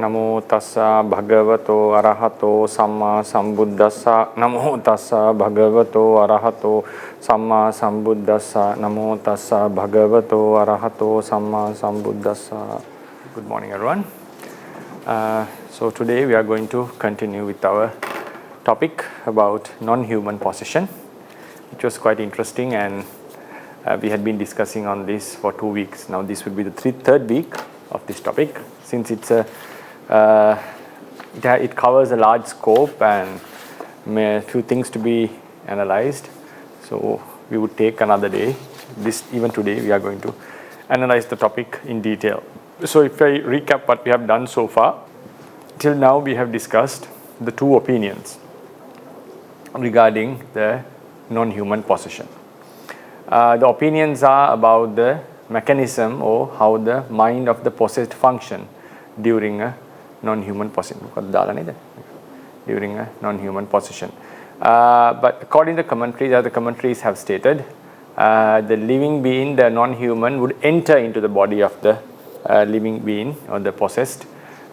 Namo tassa bhagavato arahato samma sambuddhassa. Namo tassa bhagavato arahato samma sambuddhassa. Namo tassa bhagavato arahato samma sambuddhassa. Good morning, everyone. So today we are going to continue with our topic about non-human possession, which was quite interesting, and we had been discussing on this for 2 weeks. Now this will be the third week of this topic, since it's it covers a large scope and a few things to be analyzed. So we would take another day. Even today we are going to analyze the topic in detail. So if I recap what we have done so far, till now we have discussed the two opinions regarding the non-human possession. The opinions are about the mechanism or how the mind of the possessed function during a non-human possession. During a non-human possession. But according to the commentaries, as the commentaries have stated, the living being, the non-human, would enter into the body of the living being or the possessed,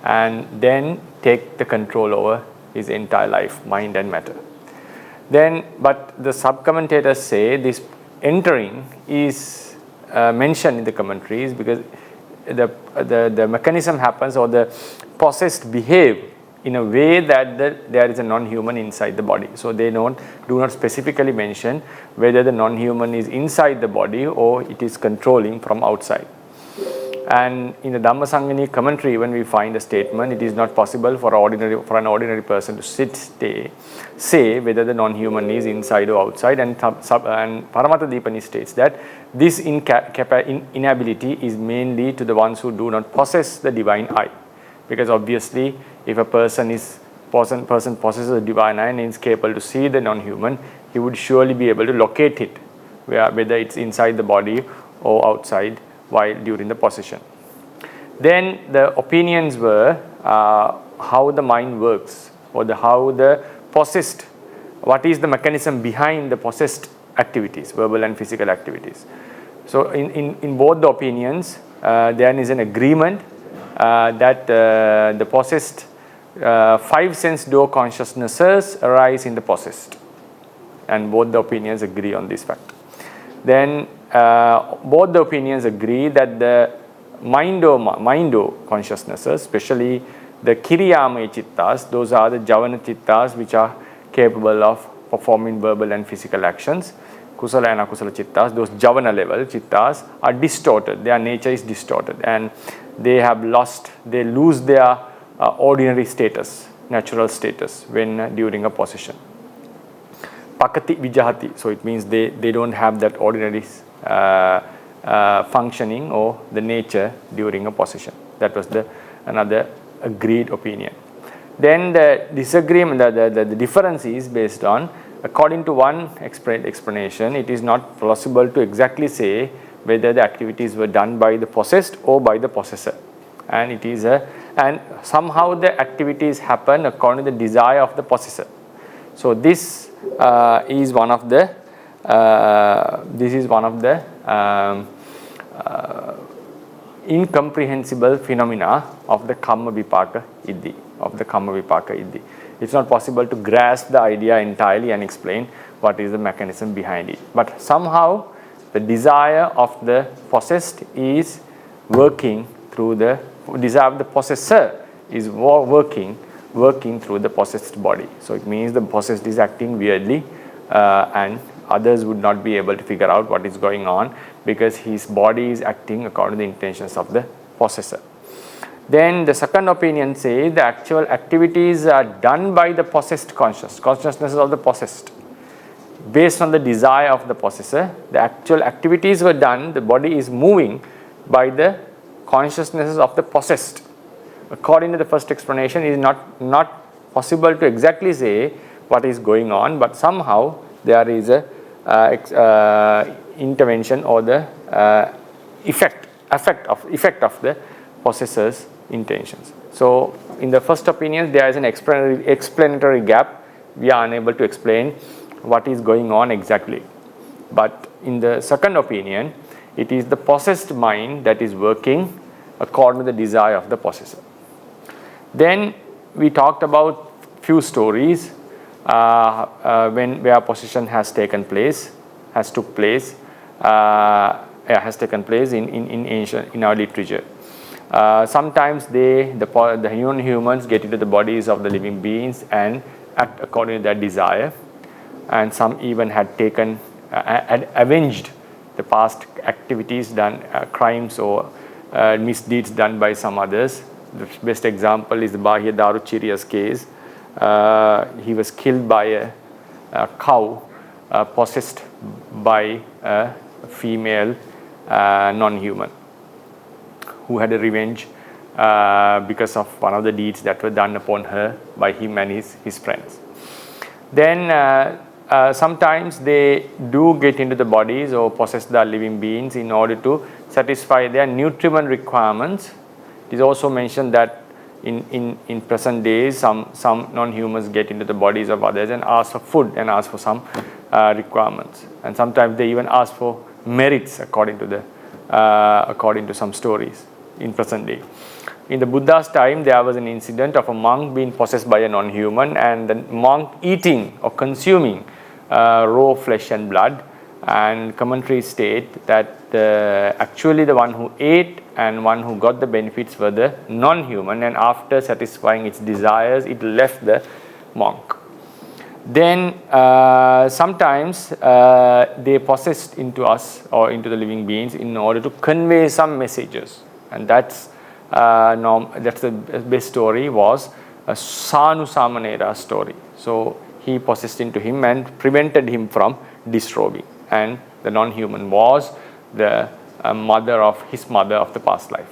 and then take the control over his entire life, mind and matter. But the sub-commentators say this entering is mentioned in the commentaries because the mechanism happens, or the possessed behave in a way that there is a non-human inside the body. So they do not specifically mention whether the non-human is inside the body or it is controlling from outside. And in the Dhammasangani commentary, when we find a statement, it is not possible for an ordinary person to say whether the non-human is inside or outside. And Paramattha Dipani states that this inability is mainly to the ones who do not possess the divine eye. Because obviously, if a person possesses a divine eye and is capable to see the non-human, he would surely be able to locate it, whether it's inside the body or outside, while during the possession. Then the opinions were how the mind works, or how the possessed, what is the mechanism behind the possessed activities, verbal and physical activities. So in both the opinions, there is an agreement that the possessed 5 sense door consciousnesses arise in the possessed, and both the opinions agree on this fact. Then both the opinions agree that the mind-o consciousnesses, especially the kiriyamaya chittas, those are the javana chittas which are capable of performing verbal and physical actions. Kusala and akusala chittas, those javana level chittas, are distorted. Their nature is distorted, and they lose their ordinary status, natural status, when during a possession. Pakati vijahati, so it means they don't have that ordinary functioning or the nature during a possession. That was another agreed opinion. Then the disagreement, the difference is based on, according to one explanation, it is not possible to exactly say whether the activities were done by the possessed or by the possessor, and and somehow the activities happen according to the desire of the possessor. So this is one of the incomprehensible phenomena of the karma vipaka iddhi. It's not possible to grasp the idea entirely and explain what is the mechanism behind it. But somehow the desire of the possessed is working through the desire of the possessor is working through the possessed body. So it means the possessed is acting weirdly, and others would not be able to figure out what is going on because his body is acting according to the intentions of the possessor. Then the second opinion says the actual activities are done by the possessed consciousnesses of the possessed. Based on the desire of the possessor, the actual activities were done, the body is moving by the consciousnesses of the possessed. According to the first explanation, it is not possible to exactly say what is going on, but somehow there is a intervention or the effect of the possessor's intentions. So in the first opinion, there is an explanatory gap. We are unable to explain what is going on exactly. But in the second opinion, it is the possessed mind that is working according to the desire of the possessor. Then we talked about few stories where possession has taken place, has taken place in ancient, in our literature. Sometimes the humans get into the bodies of the living beings and act according to their desire, and some even had avenged the past activities done, crimes or misdeeds done by some others. The best example is the Bahya Daruchirya's case. He was killed by a cow possessed by a female non-human who had a revenge because of one of the deeds that were done upon her by him and his friends. Then sometimes they do get into the bodies or possess the living beings in order to satisfy their nutriment requirements. It is also mentioned that in present days some non-humans get into the bodies of others and ask for food and ask for some requirements, and sometimes they even ask for merits according to some stories in present day. In the Buddha's time, there was an incident of a monk being possessed by a non-human, and the monk eating or consuming raw flesh and blood, and commentaries state that actually the one who ate and one who got the benefits were the non-human, and after satisfying its desires it left the monk. Then sometimes they possessed into us or into the living beings in order to convey some messages, and that's the best story was a Sanu Samanera story. So he possessed into him and prevented him from disrobing, and the non-human was the mother of the past life.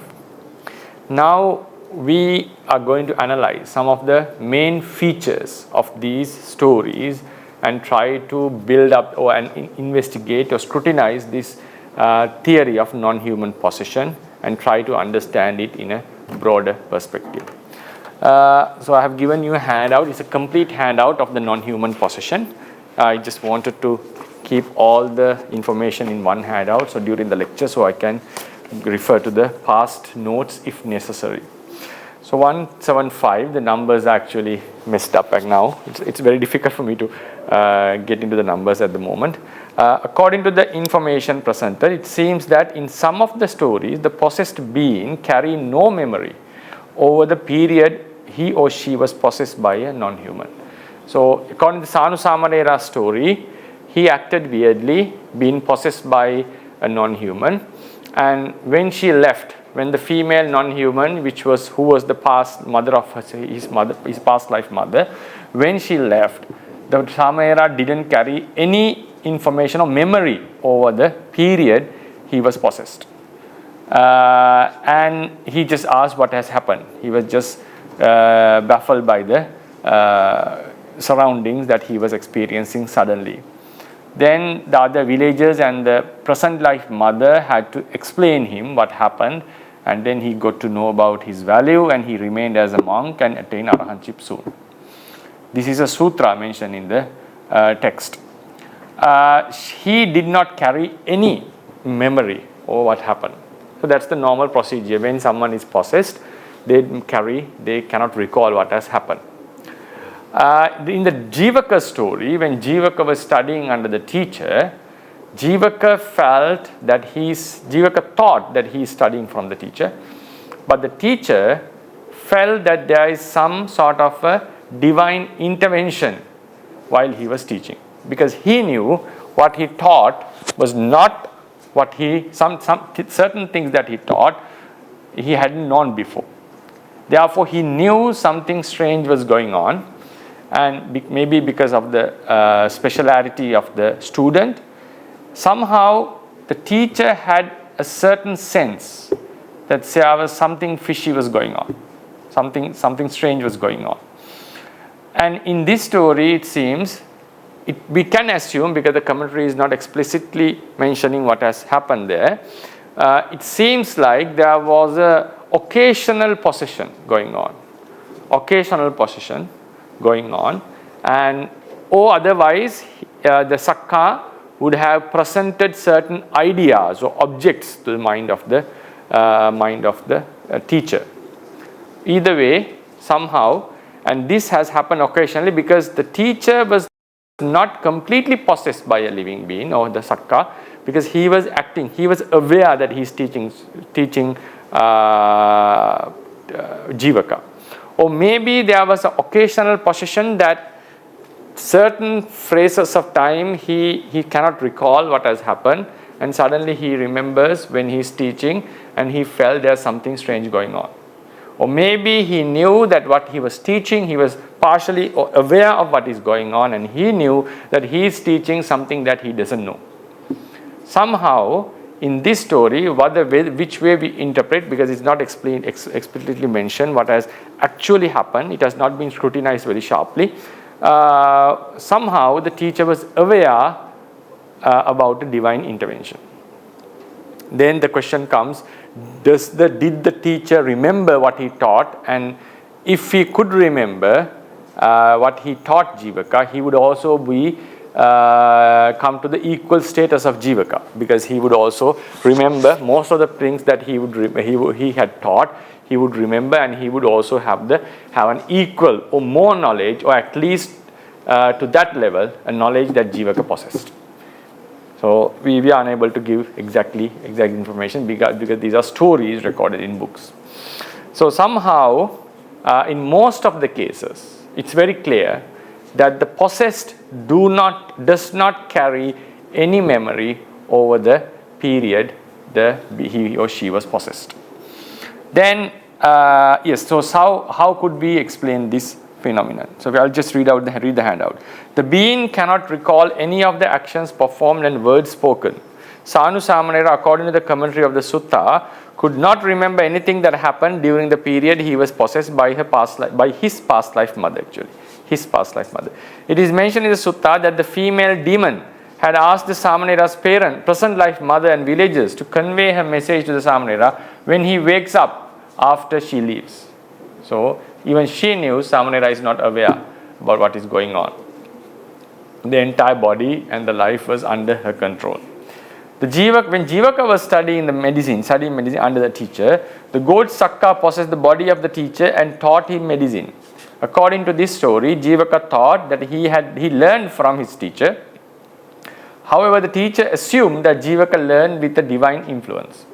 Now we are going to analyze some of the main features of these stories and try to build up and investigate or scrutinize this theory of non-human possession and try to understand it in a broader perspective. So I have given you a handout. It's a complete handout of the non-human possession. I just wanted to keep all the information in one handout, so during the lecture so I can refer to the past notes if necessary. So 175, the numbers are actually messed up right now. It's very difficult for me to get into the numbers at the moment. According to the information presented, it seems that in some of the stories, the possessed being carry no memory over the period he or she was possessed by a non-human. So according to Sanu Samanera's story, he acted weirdly, being possessed by a non-human, and when she left, when the female non-human, who was the past mother of his past life mother, when she left, the Samanera didn't carry any information or memory over the period he was possessed, and he just asked what has happened. He was just baffled by the surroundings that he was experiencing suddenly. Then the other villagers and the present life mother had to explain him what happened, and then he got to know about his value, and he remained as a monk and attained arahantship soon. This is a sutra mentioned in the text. He did not carry any memory over what happened. So that's the normal procedure. When someone is possessed, they cannot recall what has happened. In the Jivaka story, when Jivaka was studying under the teacher, Jivaka thought that he is studying from the teacher, but the teacher felt that there is some sort of a divine intervention while he was teaching, because he knew what he taught was not what certain things that he taught he hadn't known before. Therefore, he knew something strange was going on, and maybe because of the speciality of the student, somehow the teacher had a certain sense that there was something fishy was going on, something strange was going on. And in this story, it seems, we can assume, because the commentary is not explicitly mentioning what has happened there, it seems like there was a occasional possession going on, and otherwise the Sakka would have presented certain ideas or objects to the mind of the teacher. Either way, somehow, and this has happened occasionally because the teacher was not completely possessed by a living being or the Sakka, because he was acting, he was aware that he is teaching Jivaka. Or maybe there was an occasional possession that certain phrases of time he cannot recall what has happened, and suddenly he remembers when he is teaching and he felt there's something strange going on. Or maybe he knew that what he was teaching, he was partially aware of what is going on, and he knew that he is teaching something that he doesn't know. Somehow, in this story, which way we interpret, because it's not explicitly mentioned what has actually happened, it has not been scrutinized very sharply. Somehow, the teacher was aware about the divine intervention. Then the question comes, did the teacher remember what he taught? And if he could remember what he taught Jivaka, he would also be come to the equal status of Jivaka, because he would also remember most of the things that he had taught. He would remember, and he would also have an equal or more knowledge, or at least to that level, a knowledge that Jivaka possessed. So we are unable to give exact information because these are stories recorded in books. So somehow, in most of the cases, it's very clear that the possessed does not carry any memory over the period he or she was possessed. Then, yes, so how could we explain this phenomenon? So I'll just read the handout. The being cannot recall any of the actions performed and words spoken. Sanu Samanera, according to the commentary of the Sutta, could not remember anything that happened during the period he was possessed by his past life mother, actually. His past life mother. It is mentioned in the Sutta that the female demon had asked the Samanera's present life mother and villagers to convey her message to the Samanera when he wakes up after she leaves. So even she knew Samanera is not aware about what is going on. The entire body and the life was under her control. When Jivaka was studying medicine under the teacher, the goat Sakka possessed the body of the teacher and taught him medicine. According to this story, Jivaka thought that he learned from his teacher. However, the teacher assumed that Jivaka learned with a divine influence.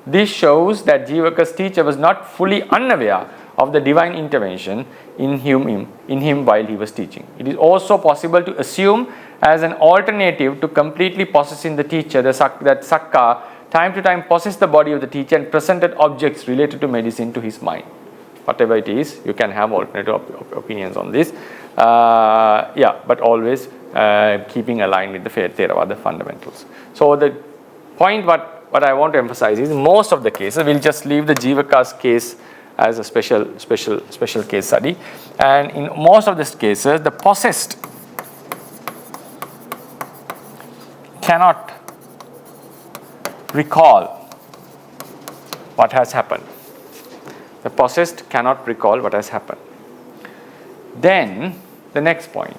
This shows that Jivaka's teacher was not fully unaware of the divine intervention in him while he was teaching. It is also possible to assume as an alternative to completely possessing the teacher that Sakka time to time possessed the body of the teacher and presented objects related to medicine to his mind. Whatever it is, you can have alternative opinions on this. But always keeping aligned with the Theravada fundamentals. So the point what I want to emphasize is, in most of the cases, we'll just leave the Jivaka's case as a special case study. And in most of these cases, the possessed cannot recall what has happened. The possessed cannot recall what has happened. Then, the next point.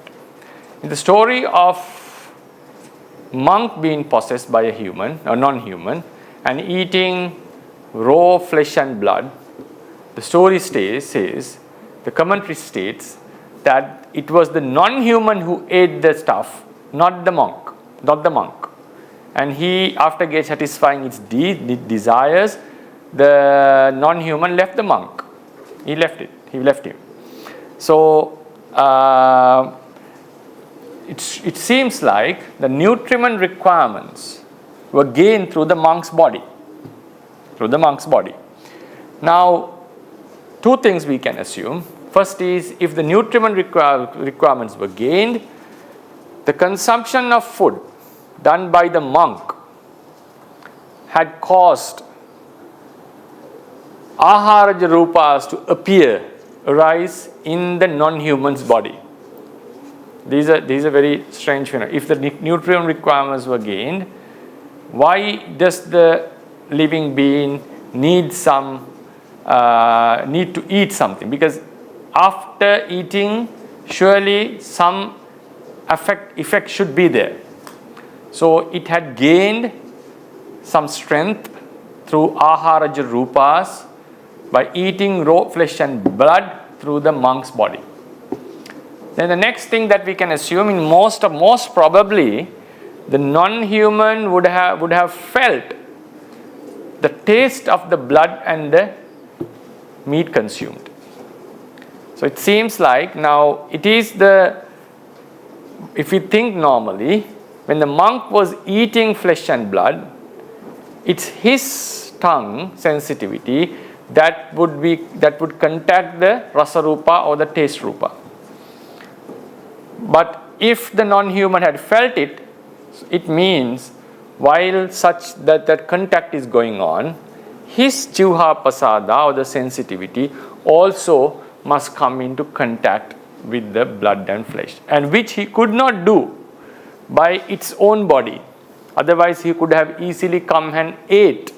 In the story of monk being possessed by a human, or non-human, and eating raw flesh and blood, the story says, the commentary states that it was the non-human who ate the stuff, not the monk. And he, after satisfying its desires, the non-human left the monk. He left him. So it seems like the nutriment requirements were gained through the monk's body. Now, two things we can assume. First is, if the nutriment requirements were gained, the consumption of food done by the monk had caused aharaja rūpas to arise in the non-human's body. These are very strange phenomena. If the nutrient requirements were gained, why does the living being need to eat something? Because after eating, surely some effect should be there. So it had gained some strength through aharaja rūpas by eating raw flesh and blood through the monk's body. Then the next thing that we can assume, in most probably, the non-human would have felt the taste of the blood and the meat consumed. So it seems like now it is if you think normally, when the monk was eating flesh and blood, it's his tongue sensitivity that would contact the rasa rupa or the taste rupa. But if the non-human had felt it, it means while such that contact is going on, his jivha pasada or the sensitivity also must come into contact with the blood and flesh, and which he could not do by its own body. Otherwise he could have easily come and ate,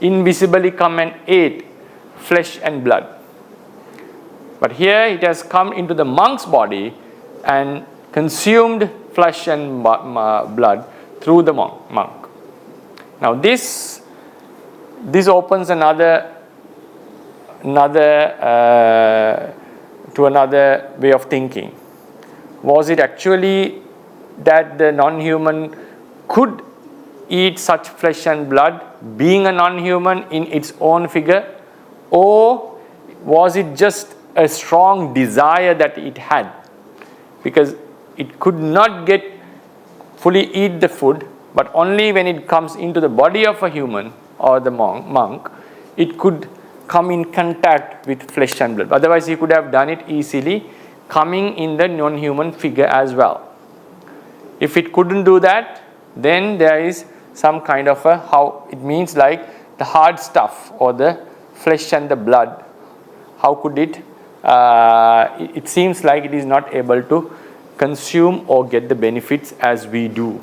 invisibly come and ate flesh and blood. But here it has come into the monk's body and consumed flesh and blood through the monk. Now this opens another way of thinking. Was it actually that the non-human could eat such flesh and blood, being a non-human in its own figure, or was it just a strong desire that it had? Because it could not fully eat the food, but only when it comes into the body of a human or the monk, it could come in contact with flesh and blood. Otherwise he could have done it easily, coming in the non-human figure as well. If it couldn't do that, then there is some kind of how it means like the hard stuff or the flesh and the blood. How could it? It seems like it is not able to consume or get the benefits as we do.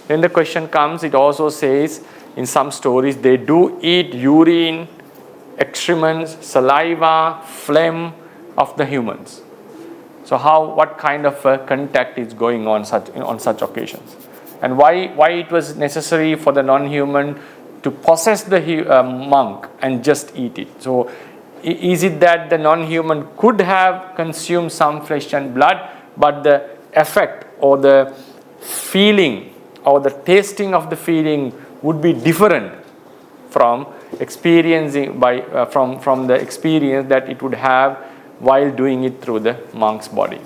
Then the question comes, it also says in some stories they do eat urine, excrements, saliva, phlegm of the humans. So what kind of contact is going on such occasions? And why it was necessary for the non-human to possess the monk and just eat it? So is it that the non-human could have consumed some flesh and blood, but the effect or the feeling or the tasting of the feeling would be different from experiencing from the experience that it would have while doing it through the monk's body?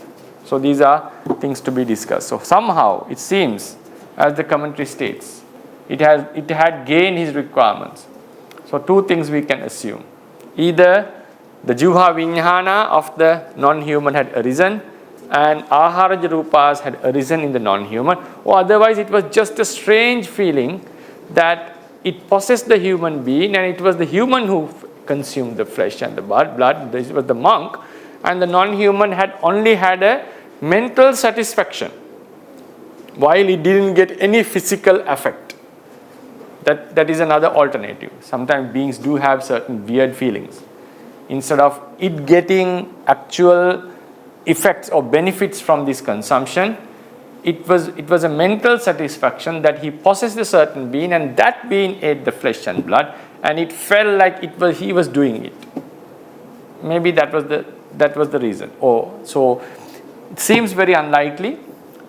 So these are things to be discussed. So somehow it seems, as the commentary states, it had gained his requirements. So two things we can assume. Either the jivha vijnana of the non-human had arisen and ahara rupas had arisen in the non-human, or otherwise it was just a strange feeling that it possessed the human being and it was the human who consumed the flesh and the blood. This was the monk, and the non-human had only had a mental satisfaction while it didn't get any physical effect. That is another alternative. Sometimes beings do have certain weird feelings. Instead of it getting actual effects or benefits from this consumption, it was a mental satisfaction that he possessed a certain being and that being ate the flesh and blood, and it felt like he was doing it. Maybe that was the reason. So it seems very unlikely.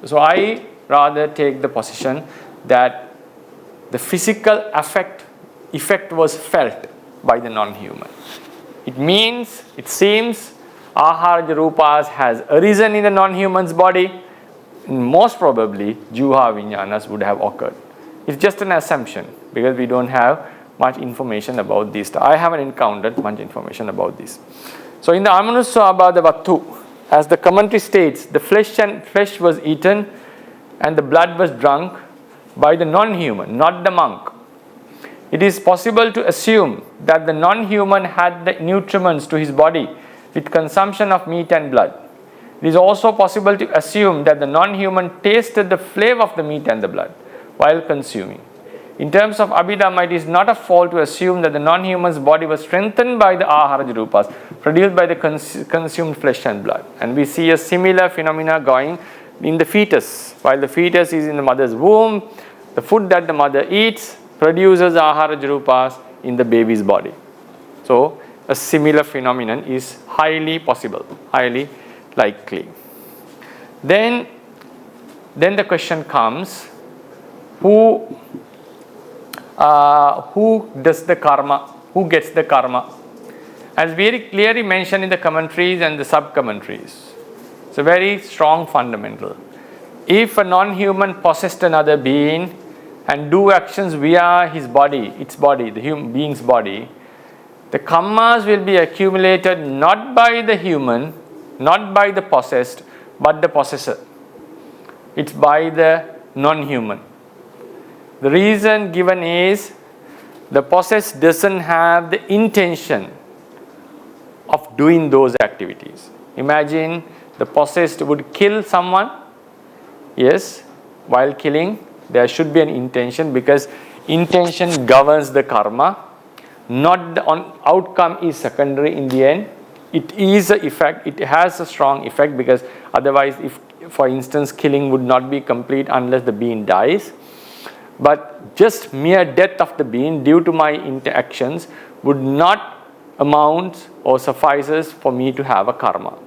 So I rather take the position that the physical effect was felt by the non-human. It seems ahara rupas has arisen in the non-human's body. Most probably jivha vijnanas would have occurred. It's just an assumption because we don't have much information about this. I haven't encountered much information about this. So in the Amanusswabhada Vattu, as the commentary states, the flesh was eaten and the blood was drunk by the non-human, not the monk. It is possible to assume that the non-human had the nutriments to his body with consumption of meat and blood. It is also possible to assume that the non-human tasted the flavor of the meat and the blood while consuming. In terms of Abhidhamma, it is not a fault to assume that the non-human's body was strengthened by the ahara rupas produced by the consumed flesh and blood. And we see a similar phenomena going in the fetus. While the fetus is in the mother's womb, the food that the mother eats produces ahara rupas in the baby's body. So a similar phenomenon is highly possible, highly likely. Then the question comes, who does the karma? Who gets the karma? As very clearly mentioned in the commentaries and the sub-commentaries. It's a very strong fundamental. If a non-human possessed another being and do actions via his body, its body, the human being's body, the karmas will be accumulated not by the human, not by the possessed, but the possessor. It's by the non-human. The reason given is the possessed doesn't have the intention of doing those activities. Imagine the possessed would kill someone. Yes, while killing, there should be an intention, because intention governs the karma. Not the outcome is secondary in the end. It is an effect, it has a strong effect, because otherwise, if for instance killing would not be complete unless the being dies. But just mere death of the being due to my interactions would not amount or suffices for me to have a karma.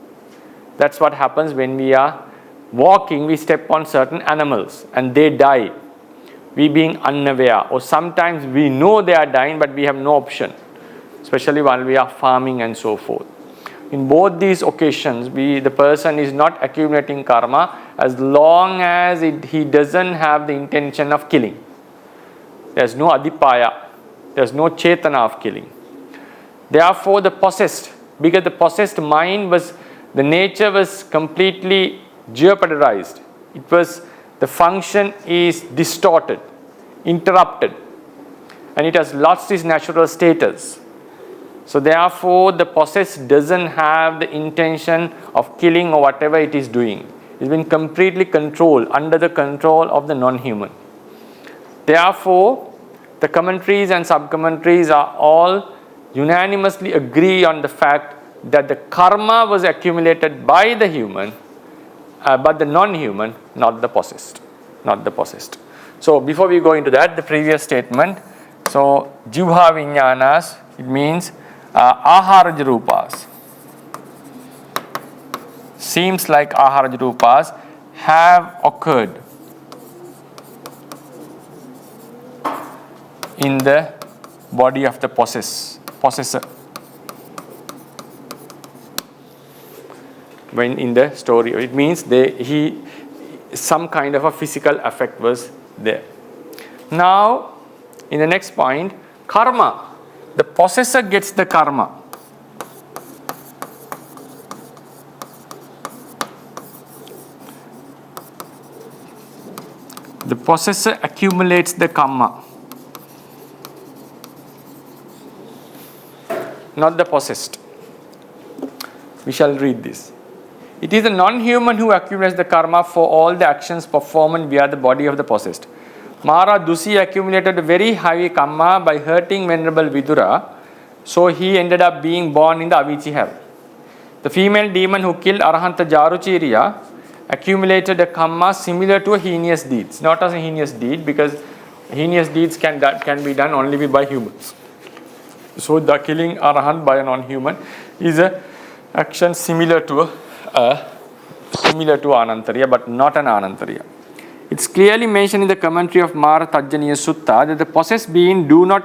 That's what happens when we are walking, we step on certain animals and they die. We being unaware, or sometimes we know they are dying but we have no option, especially while we are farming and so forth. In both these occasions, the person is not accumulating karma as long as he doesn't have the intention of killing. There's no adipaya, there's no chetana of killing. Therefore, the possessed, because the possessed mind was, the nature was completely jeopardized. It was, the function is distorted, interrupted, and it has lost its natural status. So therefore, the possessed doesn't have the intention of killing or whatever it is doing. It's been completely controlled, under the control of the non-human. Therefore, the commentaries and sub-commentaries are all unanimously agree on the fact that the karma was accumulated by the human, but the non-human, not the possessed. Not the possessed. So before we go into that, the previous statement, so jivha vinyanas, it means aharaja rūpas. Seems like aharaja rūpas have occurred in the body of the possessor. When in the story, it means some kind of a physical effect was there. Now, in the next point, karma. The possessor gets the karma. The possessor accumulates the karma, not the possessed. We shall read this. It is the non-human who accumulates the karma for all the actions performed via the body of the possessed. Mara Dusi accumulated a very heavy karma by hurting Venerable Vidura, so he ended up being born in the Avicii hell. The female demon who killed Arahanta Jaruchiriya accumulated a karma similar to a heinous deeds. Not as a heinous deed, because heinous deeds can be done only by humans. So the killing Arahant by a non-human is an action similar to Anantariya, but not an Anantariya. It's clearly mentioned in the commentary of Mara Tajjaniya Sutta that the possessed beings do not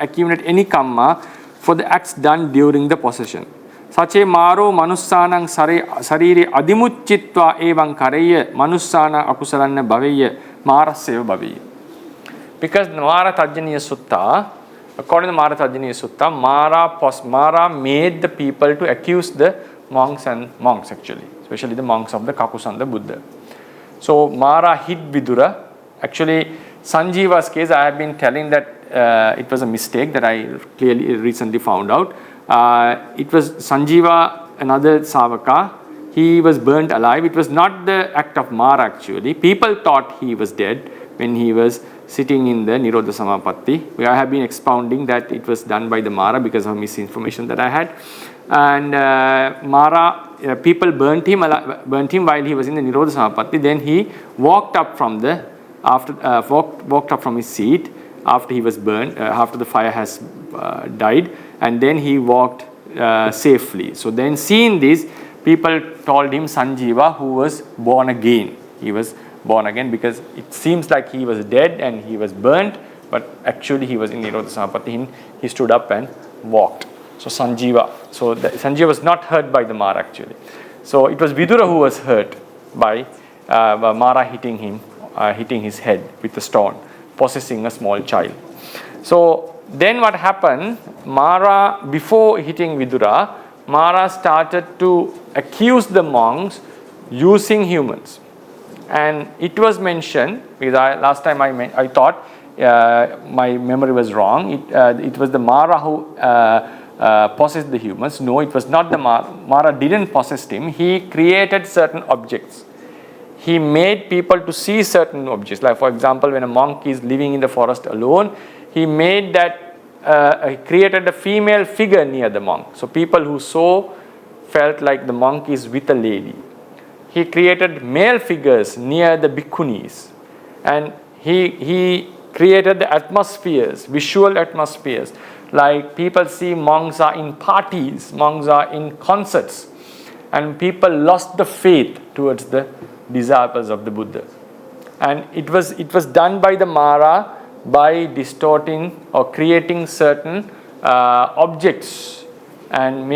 accumulate any karma for the acts done during the possession. Sache maro manussanang sarire adimuccitva evam kareya manussana akusalanna bhaveya maraseva bhaveya. Because Mara Tajjaniya Sutta, according to Mara Tajjaniya Sutta, Mara made the people to accuse the monks actually, especially the monks of the Kakusanda Buddha. So Mara hid Vidura. Actually, Sanjeeva's case, I have been telling that it was a mistake that I clearly recently found out. It was Sanjeeva, another Savaka. He was burnt alive. It was not the act of Mara actually. People thought he was dead when he was sitting in the Nirodha Samapatti. I have been expounding that it was done by the Mara because of misinformation that I had. And people burnt him while he was in the Nirodha Samapatti. Then he walked up from his seat after he was burned, after the fire has died, and then he walked safely. So then seeing this, people told him Sanjiva, who was born again. He was born again because it seems like he was dead and he was burnt, but actually he was in Nirodha Samapatti. He stood up and walked. So Sanjiva. So Sanjiva was not hurt by the Mara actually. So it was Vidura who was hurt by Mara hitting him, hitting his head with a stone, possessing a small child. So then what happened, Mara, before hitting Vidura, Mara started to accuse the monks using humans. And it was mentioned, because last time I thought my memory was wrong, it was the Mara who possessed the humans. No, it was not the Mara. Mara didn't possess him. He created certain objects. He made people to see certain objects. Like for example, when a monk is living in the forest alone, he made that, created a female figure near the monk. So people who saw felt like the monk is with a lady. He created male figures near the bhikkhunis. And he created the atmospheres, visual atmospheres. Like people see monks are in parties, monks are in concerts. And people lost the faith towards the disciples of the Buddha. And it was done by the Mara by distorting or creating certain objects and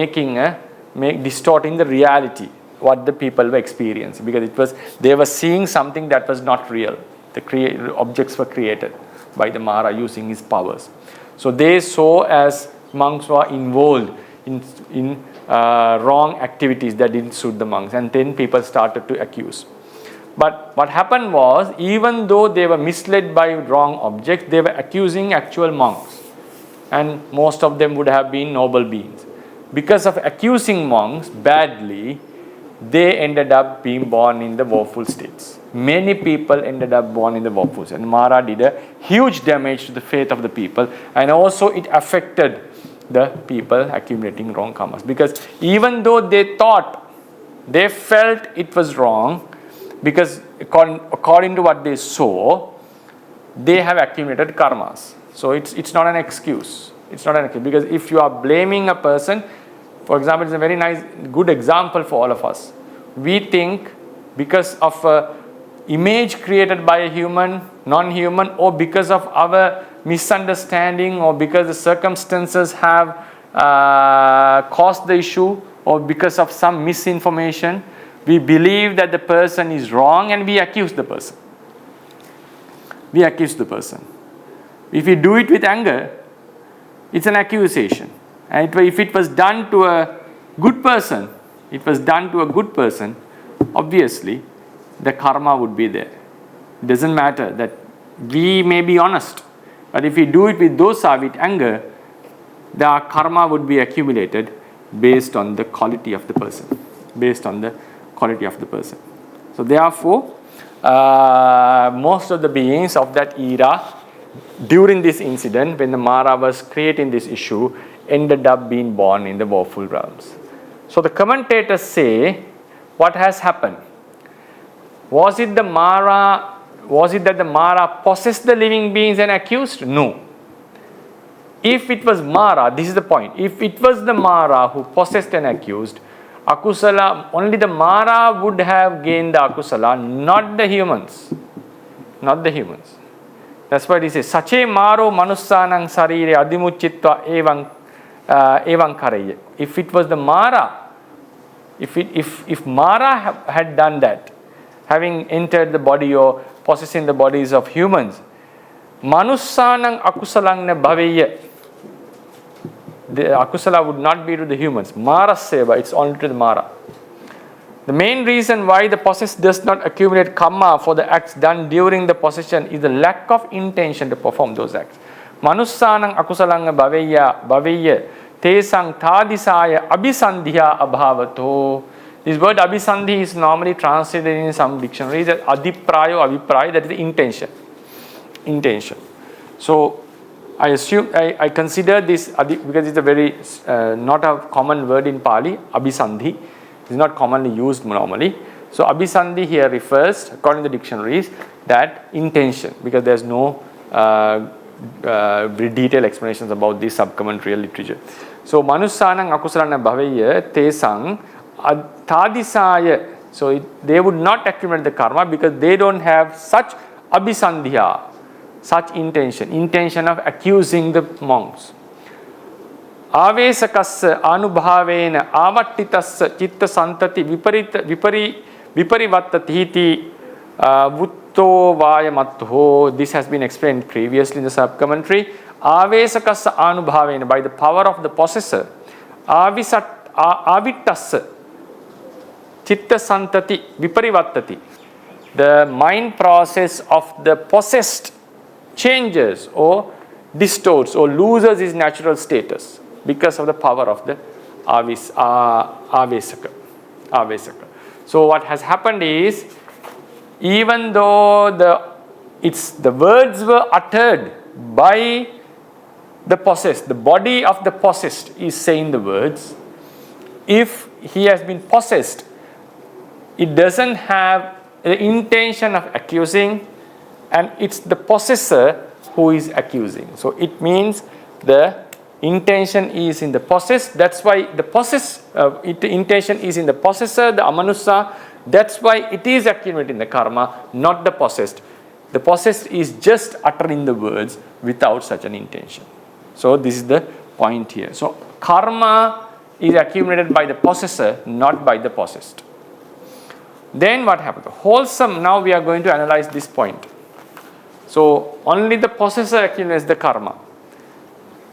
distorting the reality, what the people were experiencing, because they were seeing something that was not real. The objects were created by the Mara using his powers. So they saw as monks were involved in wrong activities that didn't suit the monks, and then people started to accuse. But what happened was, even though they were misled by wrong objects, they were accusing actual monks, and most of them would have been noble beings. Because of accusing monks badly, they ended up being born in the woeful states. Many people ended up born in the woeful states. And Mara did a huge damage to the faith of the people, and also it affected the people accumulating wrong karmas. Because even though they felt it was wrong, because according to what they saw, they have accumulated karmas. So it's not an excuse. It's not an excuse. Because if you are blaming a person, for example, it's a very good example for all of us. We think because of an image created by a human, non-human, or because of our misunderstanding, or because the circumstances have caused the issue, or because of some misinformation, we believe that the person is wrong and we accuse the person. We accuse the person. If we do it with anger, it's an accusation. And if it was done to a good person, obviously the karma would be there. It doesn't matter that we may be honest, but if we do it with dosa, with anger, the karma would be accumulated based on the quality of the person. So therefore, most of the beings of that era, during this incident, when the Mara was creating this issue, ended up being born in the woeful realms. So the commentators say, what has happened? Was it that the Mara possessed the living beings and accused? No. If it was Mara, this is the point. If it was the Mara who possessed and accused, akusala, only the Mara would have gained the akusala, not the humans. Not the humans. That's why he says, Sache maro manussanang sarire adimuchitva evan kareye. If it was the Mara, if Mara had done that, having entered the body or possessing the bodies of humans, manussanang akusalang na bhaveya, the akusala would not be to the humans. Mara seva, it's only to the Mara. The main reason why the possessed does not accumulate karma for the acts done during the possession is the lack of intention to perform those acts. Manussanang akusalanga bhaveya tesang tadisaya abhisandhya abhavato. This word abhisandhi is normally translated in some dictionaries as adiprayo, aviprayo, that is the intention. Intention. So I assume, I consider this, because it's a very, not a common word in Pali, abhisandhi. It's not commonly used normally. So abhisandhi here refers, according to the dictionaries, that intention, because there's no detailed explanations about this sub-commentary literature. So manussanang akusalana bhavaya tesang tadisaya. So they would not accumulate the karma because they don't have such abhisandhya, such intention of accusing the monks. Avesakassa anubhavena avattitassa chitta santati viparivattati vutto vayamatho. This has been explained previously in the sub-commentary. Avesakassa anubhavena, by the power of the possessor. Avittassa chitta santati viparivattati. The mind process of the possessed changes or distorts or loses its natural status because of the power of the avesaka. So what has happened is, even though the words were uttered by the possessed, the body of the possessed is saying the words, if he has been possessed, it doesn't have the intention of accusing, and it's the possessor who is accusing. So it means the intention is in the possessed. That's why the intention is in the possessor, the amanusa. That's why it is accumulating the karma, not the possessed. The possessed is just uttering the words without such an intention. So this is the point here. So karma is accumulated by the possessor, not by the possessed. Then what happens? Wholesome, now we are going to analyze this point. So only the possessor accumulates the karma.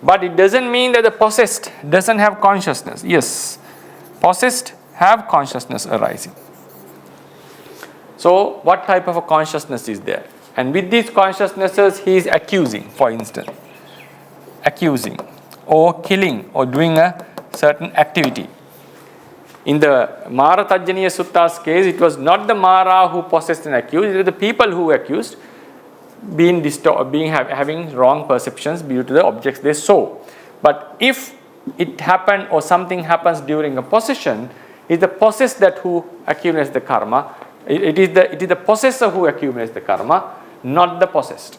But it doesn't mean that the possessed doesn't have consciousness. Yes, possessed have consciousness arising. So what type of a consciousness is there? And with these consciousnesses, he is accusing, for instance. Accusing or killing or doing a certain activity. In the Mara Tajjaniya Sutta's case, it was not the Mara who possessed and accused, it was the people who accused, having wrong perceptions due to the objects they saw. But if it happened or something happens during a possession, it is the possessed that who accumulates the karma. It is the possessor who accumulates the karma, not the possessed.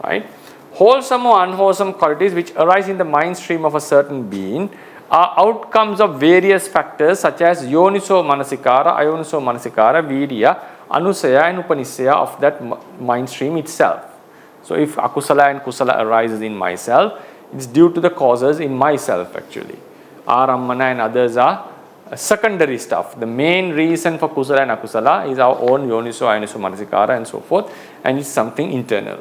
Right? Wholesome or unwholesome qualities which arise in the mind stream of a certain being are outcomes of various factors such as yoniso manasikara, ayoniso manasikara, virya, anusaya and upanisaya of that mind stream itself. So if akusala and kusala arises in myself, it's due to the causes in myself actually. Arammana and others are secondary stuff. The main reason for kusala and akusala is our own yoniso, ayoniso manasikara and so forth, and it's something internal.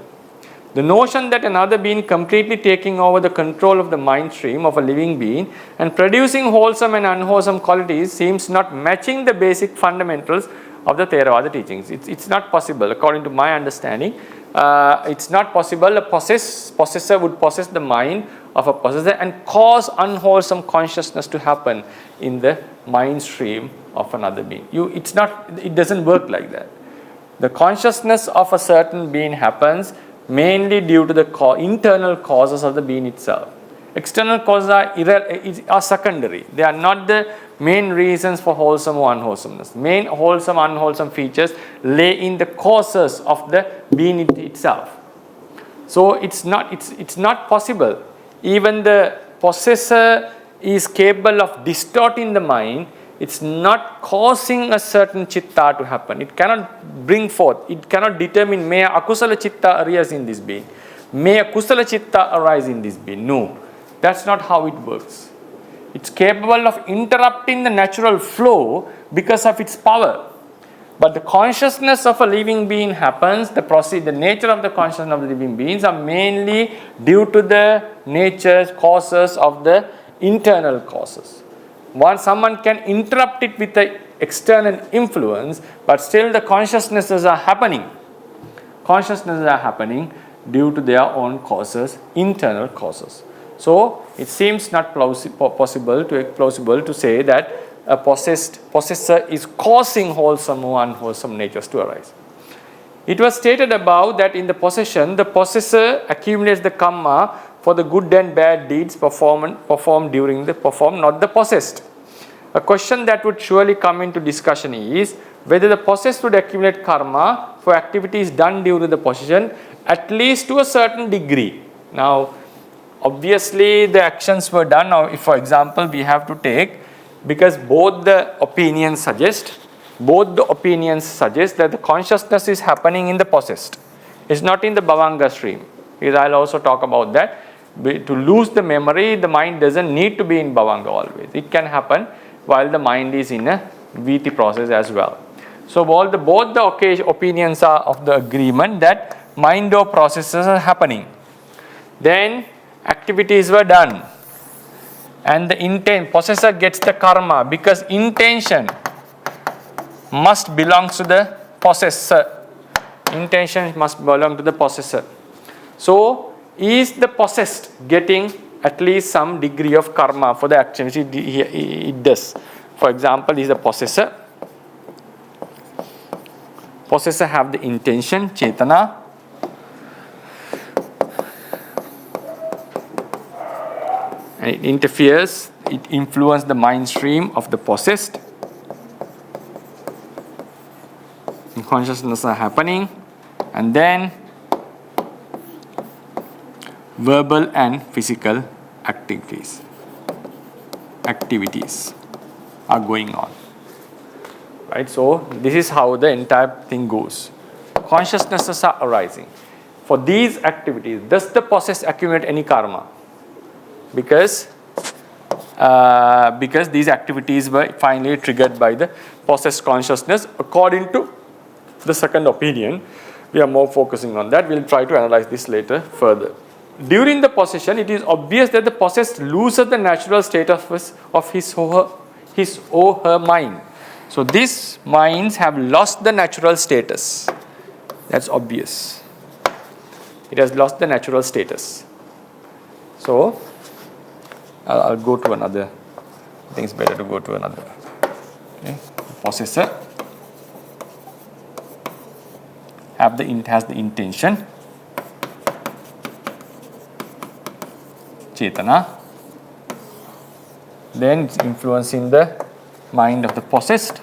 The notion that another being completely taking over the control of the mind stream of a living being and producing wholesome and unwholesome qualities seems not matching the basic fundamentals of the Theravada teachings. It's not possible, according to my understanding. It's not possible a possessor would possess the mind of a possessor and cause unwholesome consciousness to happen in the mind stream of another being. It doesn't work like that. The consciousness of a certain being happens mainly due to the internal causes of the being itself. External causes are secondary. They are not the main reasons for wholesome or unwholesomeness. Main wholesome, unwholesome features lay in the causes of the being itself. So it's not possible. Even the possessor is capable of distorting the mind. It's not causing a certain chitta to happen. It cannot bring forth. It cannot determine may a akusala chitta arise in this being. May a kusala chitta arise in this being. No, that's not how it works. It's capable of interrupting the natural flow because of its power. But the consciousness of a living being happens, the nature of the consciousness of the living beings are mainly due to the causes of the internal causes. Once someone can interrupt it with the external influence, but still the consciousnesses are happening. Consciousnesses are happening due to their own causes, internal causes. So it seems not possible to say that a possessor is causing wholesome or unwholesome natures to arise. It was stated above that in the possession, the possessor accumulates the karma for the good and bad deeds performed, not the possessed. A question that would surely come into discussion is whether the possessed would accumulate karma for activities done during the possession, at least to a certain degree. Now, obviously the actions were done. Now, if for example we have to take, because both the opinions suggest that the consciousness is happening in the possessed. It's not in the bhavanga stream. Because I'll also talk about that. To lose the memory, the mind doesn't need to be in bhavanga always. It can happen while the mind is in a viti process as well. So both the opinions are of the agreement that mind or processes are happening. Then activities were done, and the intent, possessor gets the karma, because intention must belong to the possessor. Intention must belong to the possessor. So is the possessed getting at least some degree of karma for the action which it does? For example, is the possessor. Possessor have the intention, chetana. And it interferes, it influences the mind stream of the possessed. And consciousness are happening. And then verbal and physical activities are going on. Right? So this is how the entire thing goes. Consciousnesses are arising. For these activities, does the possessed accumulate any karma? Because these activities were finally triggered by the possessed consciousness, according to the second opinion. We are more focusing on that. We'll try to analyze this later further. During the possession, it is obvious that the possessed loses the natural state of his or her mind. So these minds have lost the natural status. That's obvious. It has lost the natural status. So I'll go to another. I think it's better to go to another. Okay. Possessor has the intention, chetana. Then it's influencing the mind of the possessed.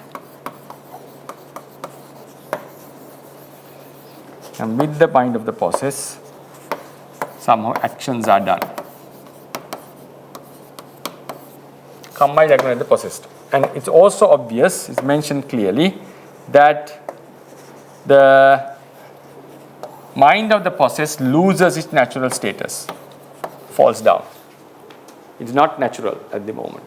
And with the mind of the possessed, somehow actions are done. Combined action with the possessed. And it's also obvious, it's mentioned clearly, that the mind of the possessed loses its natural status, falls down. It's not natural at the moment.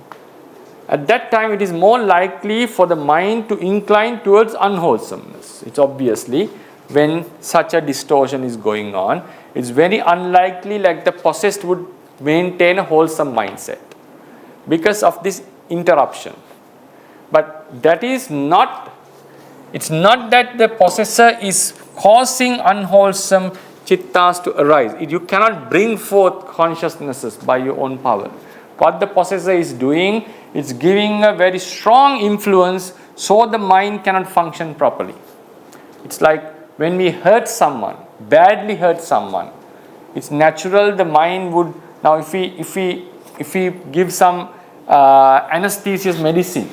At that time, it is more likely for the mind to incline towards unwholesomeness. It's obviously when such a distortion is going on, it's very unlikely like the possessed would maintain a wholesome mindset because of this interruption. But that is not, it's not that the possessor is causing unwholesome chittas to arise. You cannot bring forth consciousnesses by your own power. What the possessor is doing, it's giving a very strong influence so the mind cannot function properly. It's like when we hurt someone, badly hurt someone, it's natural the mind would, now if we give some anesthesia medicine,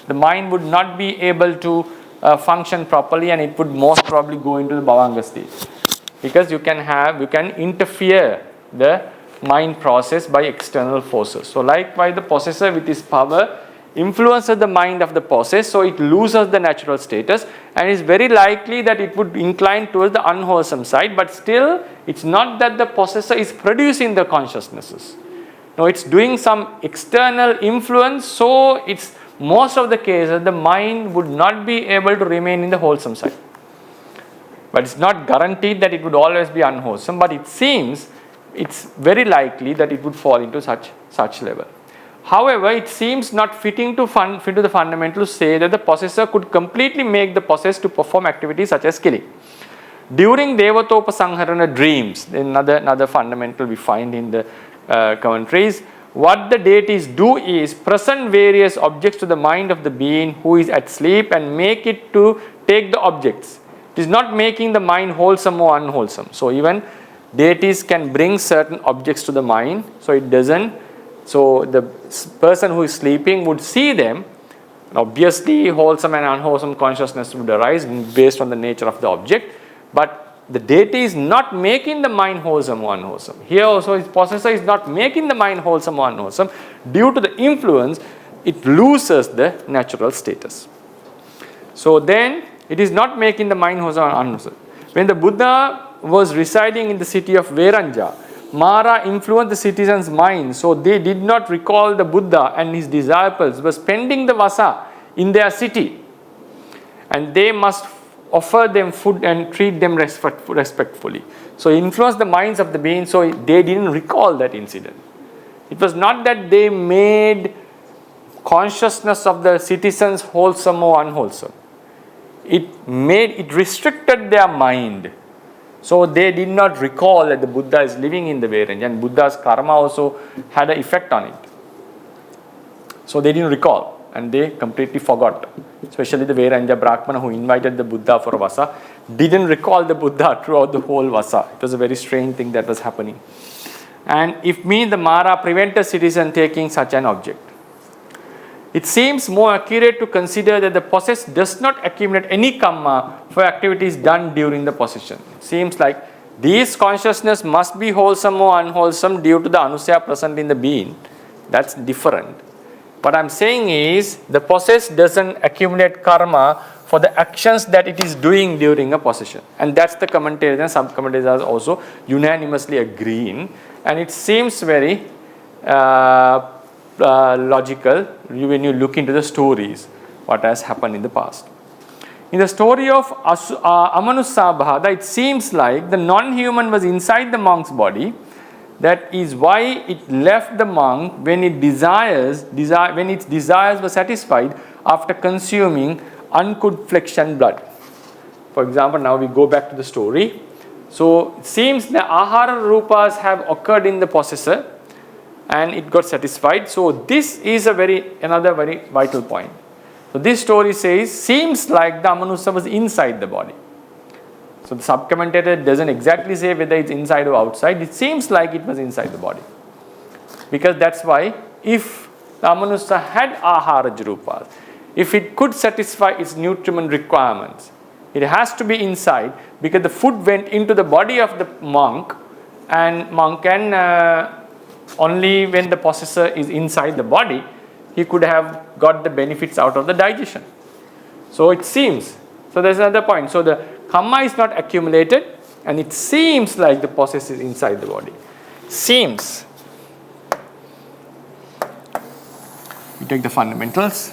the mind would not be able to function properly, and it would most probably go into the bhavanga state. Because you can interfere the mind process by external forces. So likewise the possessor with his power influences the mind of the possessed, so it loses the natural status, and it's very likely that it would incline towards the unwholesome side, but still it's not that the possessor is producing the consciousnesses. No, it's doing some external influence, so it's most of the cases the mind would not be able to remain in the wholesome side. But it's not guaranteed that it would always be unwholesome, but it seems it's very likely that it would fall into such level. However, it seems not fitting to the fundamental to say that the possessor could completely make the possessed to perform activities such as killing. During Devatopasanharana dreams, another fundamental we find in the commentaries, what the deities do is present various objects to the mind of the being who is at sleep and make it to take the objects. It is not making the mind wholesome or unwholesome. So even deities can bring certain objects to the mind, so it doesn't. So the person who is sleeping would see them. Obviously, wholesome and unwholesome consciousness would arise based on the nature of the object. But the deity is not making the mind wholesome or unwholesome. Here also his possessor is not making the mind wholesome or unwholesome. Due to the influence, it loses the natural status. So then it is not making the mind wholesome or unwholesome. When the Buddha was residing in the city of Veranja, Mara influenced the citizens' minds, so they did not recall the Buddha, and his disciples were spending the vasa in their city, and they must offer them food and treat them respectfully. So he influenced the minds of the beings, so they didn't recall that incident. It was not that they made consciousness of the citizens wholesome or unwholesome. It restricted their mind. So they did not recall that the Buddha is living in the Veranja, and Buddha's karma also had an effect on it. So they didn't recall, and they completely forgot. Especially the Veranja Brahmana who invited the Buddha for vasa didn't recall the Buddha throughout the whole vasa. It was a very strange thing that was happening. And if the Mara prevented citizen taking such an object, it seems more accurate to consider that the possessed does not accumulate any karma for activities done during the possession. It seems like these consciousness must be wholesome or unwholesome due to the anusaya present in the being. That's different. What I'm saying is the possessed doesn't accumulate karma for the actions that it is doing during a possession. And that's the commentators and sub-commentators are also unanimously agreeing. And it seems very logical when you look into the stories, what has happened in the past. In the story of Amanussabhada, it seems like the non-human was inside the monk's body. That is why it left the monk when its desires were satisfied after consuming uncooked flesh and blood. For example, now we go back to the story. So it seems the ahara rupas have occurred in the possessor, and it got satisfied. So this is another very vital point. So this story seems like the Amanusa was inside the body. So the sub-commentator doesn't exactly say whether it's inside or outside. It seems like it was inside the body. Because that's why if the Amanusa had ahara rupas, if it could satisfy its nutriment requirements, it has to be inside, because the food went into the body of the monk, and monk can only when the possessor is inside the body, he could have got the benefits out of the digestion. So it seems. So there's another point. So the karma is not accumulated, and it seems like the possessor is inside the body. Seems. We take the fundamentals.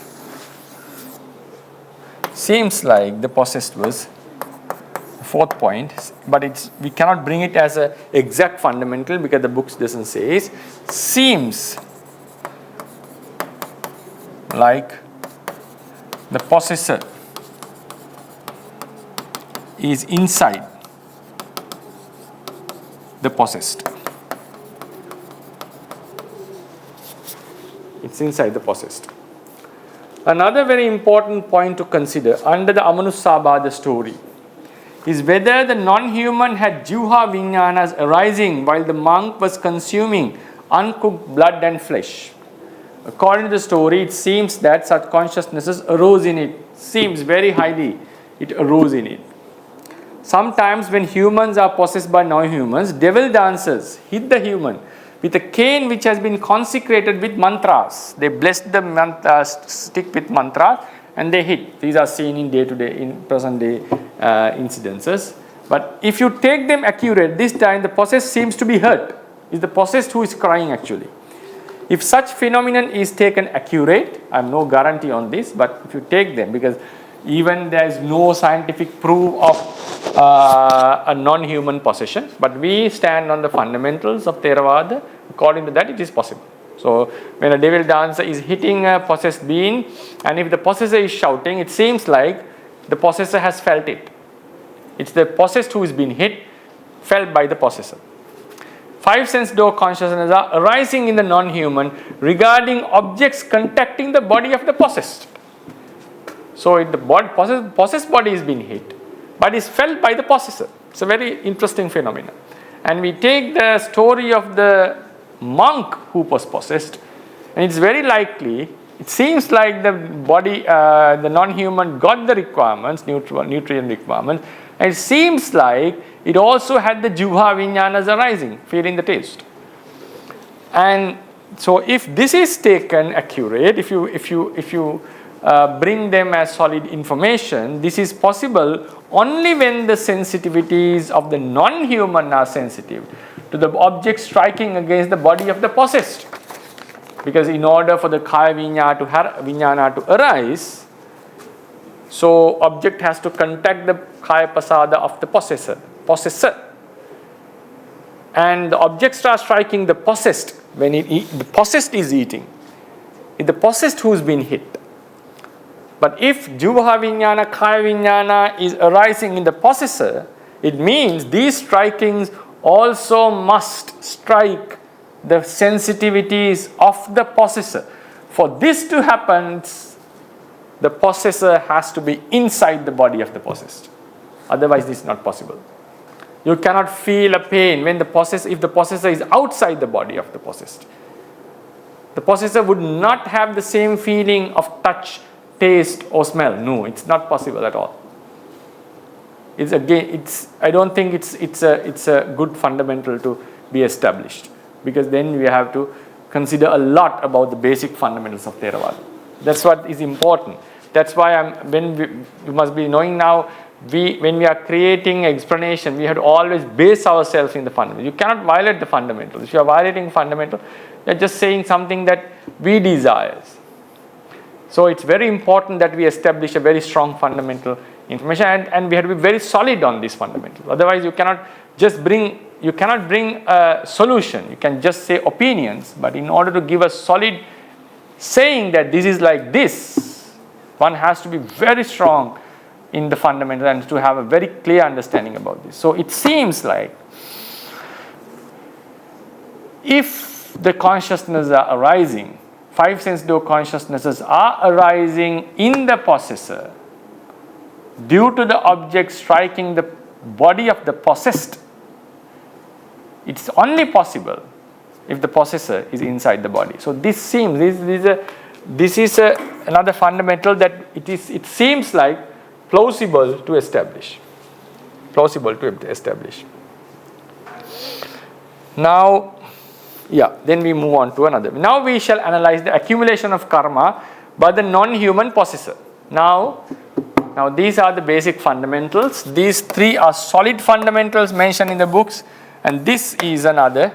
Seems like the possessed was the fourth point, but we cannot bring it as an exact fundamental because the books doesn't say it. Seems like the possessor is inside the possessed. It's inside the possessed. Another very important point to consider under the Amanussabhada story is whether the non-human had jivha vijnanas arising while the monk was consuming uncooked blood and flesh. According to the story, it seems that such consciousnesses arose in it. Seems very highly it arose in it. Sometimes when humans are possessed by non-humans, devil dancers hit the human with a cane which has been consecrated with mantras. They bless the stick with mantras and they hit. These are seen in day-to-day, in present-day incidences. But if you take them accurate, this time the possessed seems to be hurt. It's the possessed who is crying actually. If such phenomenon is taken accurate, I have no guarantee on this, but if you take them, because even there is no scientific proof of a non-human possession, but we stand on the fundamentals of Theravada. According to that, it is possible. So when a devil dancer is hitting a possessed being, and if the possessor is shouting, it seems like the possessor has felt it. It's the possessed who is being hit, felt by the possessor. 5 sense door consciousness are arising in the non-human regarding objects contacting the body of the possessed. So if the possessed body is being hit, but is felt by the possessor. It's a very interesting phenomenon. And we take the story of the monk who was possessed, and it's very likely, it seems like the body, the non-human got the requirements, nutrient requirements, and it seems like it also had the jivha vijnanas arising, feeling the taste. And so if this is taken accurate, if you bring them as solid information, this is possible only when the sensitivities of the non-human are sensitive to the object striking against the body of the possessed. Because in order for the kaya vijnana to arise, so object has to contact the kaya pasada of the possessor. And the object starts striking the possessed when the possessed is eating. It's the possessed who's been hit. But if jivha vijnana, kaya vijnana is arising in the possessor, it means these strikings also must strike the sensitivities of the possessor. For this to happen, the possessor has to be inside the body of the possessed. Otherwise, this is not possible. You cannot feel a pain when if the possessor is outside the body of the possessed. The possessor would not have the same feeling of touch, taste, or smell. No, it's not possible at all. I don't think it's a good fundamental to be established, because then we have to consider a lot about the basic fundamentals of Theravada. That's what is important. That's why we must be knowing now, when we are creating explanation, we have to always base ourselves in the fundamental. You cannot violate the fundamentals. If you are violating fundamental, you are just saying something that we desire. So it's very important that we establish a very strong fundamental information, and we have to be very solid on this fundamental. Otherwise, you cannot bring a solution. You can just say opinions, but in order to give a solid saying that this is like this, one has to be very strong in the fundamental and to have a very clear understanding about this. So it seems like if the consciousness are arising, five sense door consciousnesses are arising in the possessor due to the object striking the body of the possessed, it's only possible if the possessor is inside the body. So this is another fundamental that it seems like plausible to establish. Now, then we move on to another. Now we shall analyze the accumulation of karma by the non-human possessor. Now these are the basic fundamentals. These three are solid fundamentals mentioned in the books, and this is another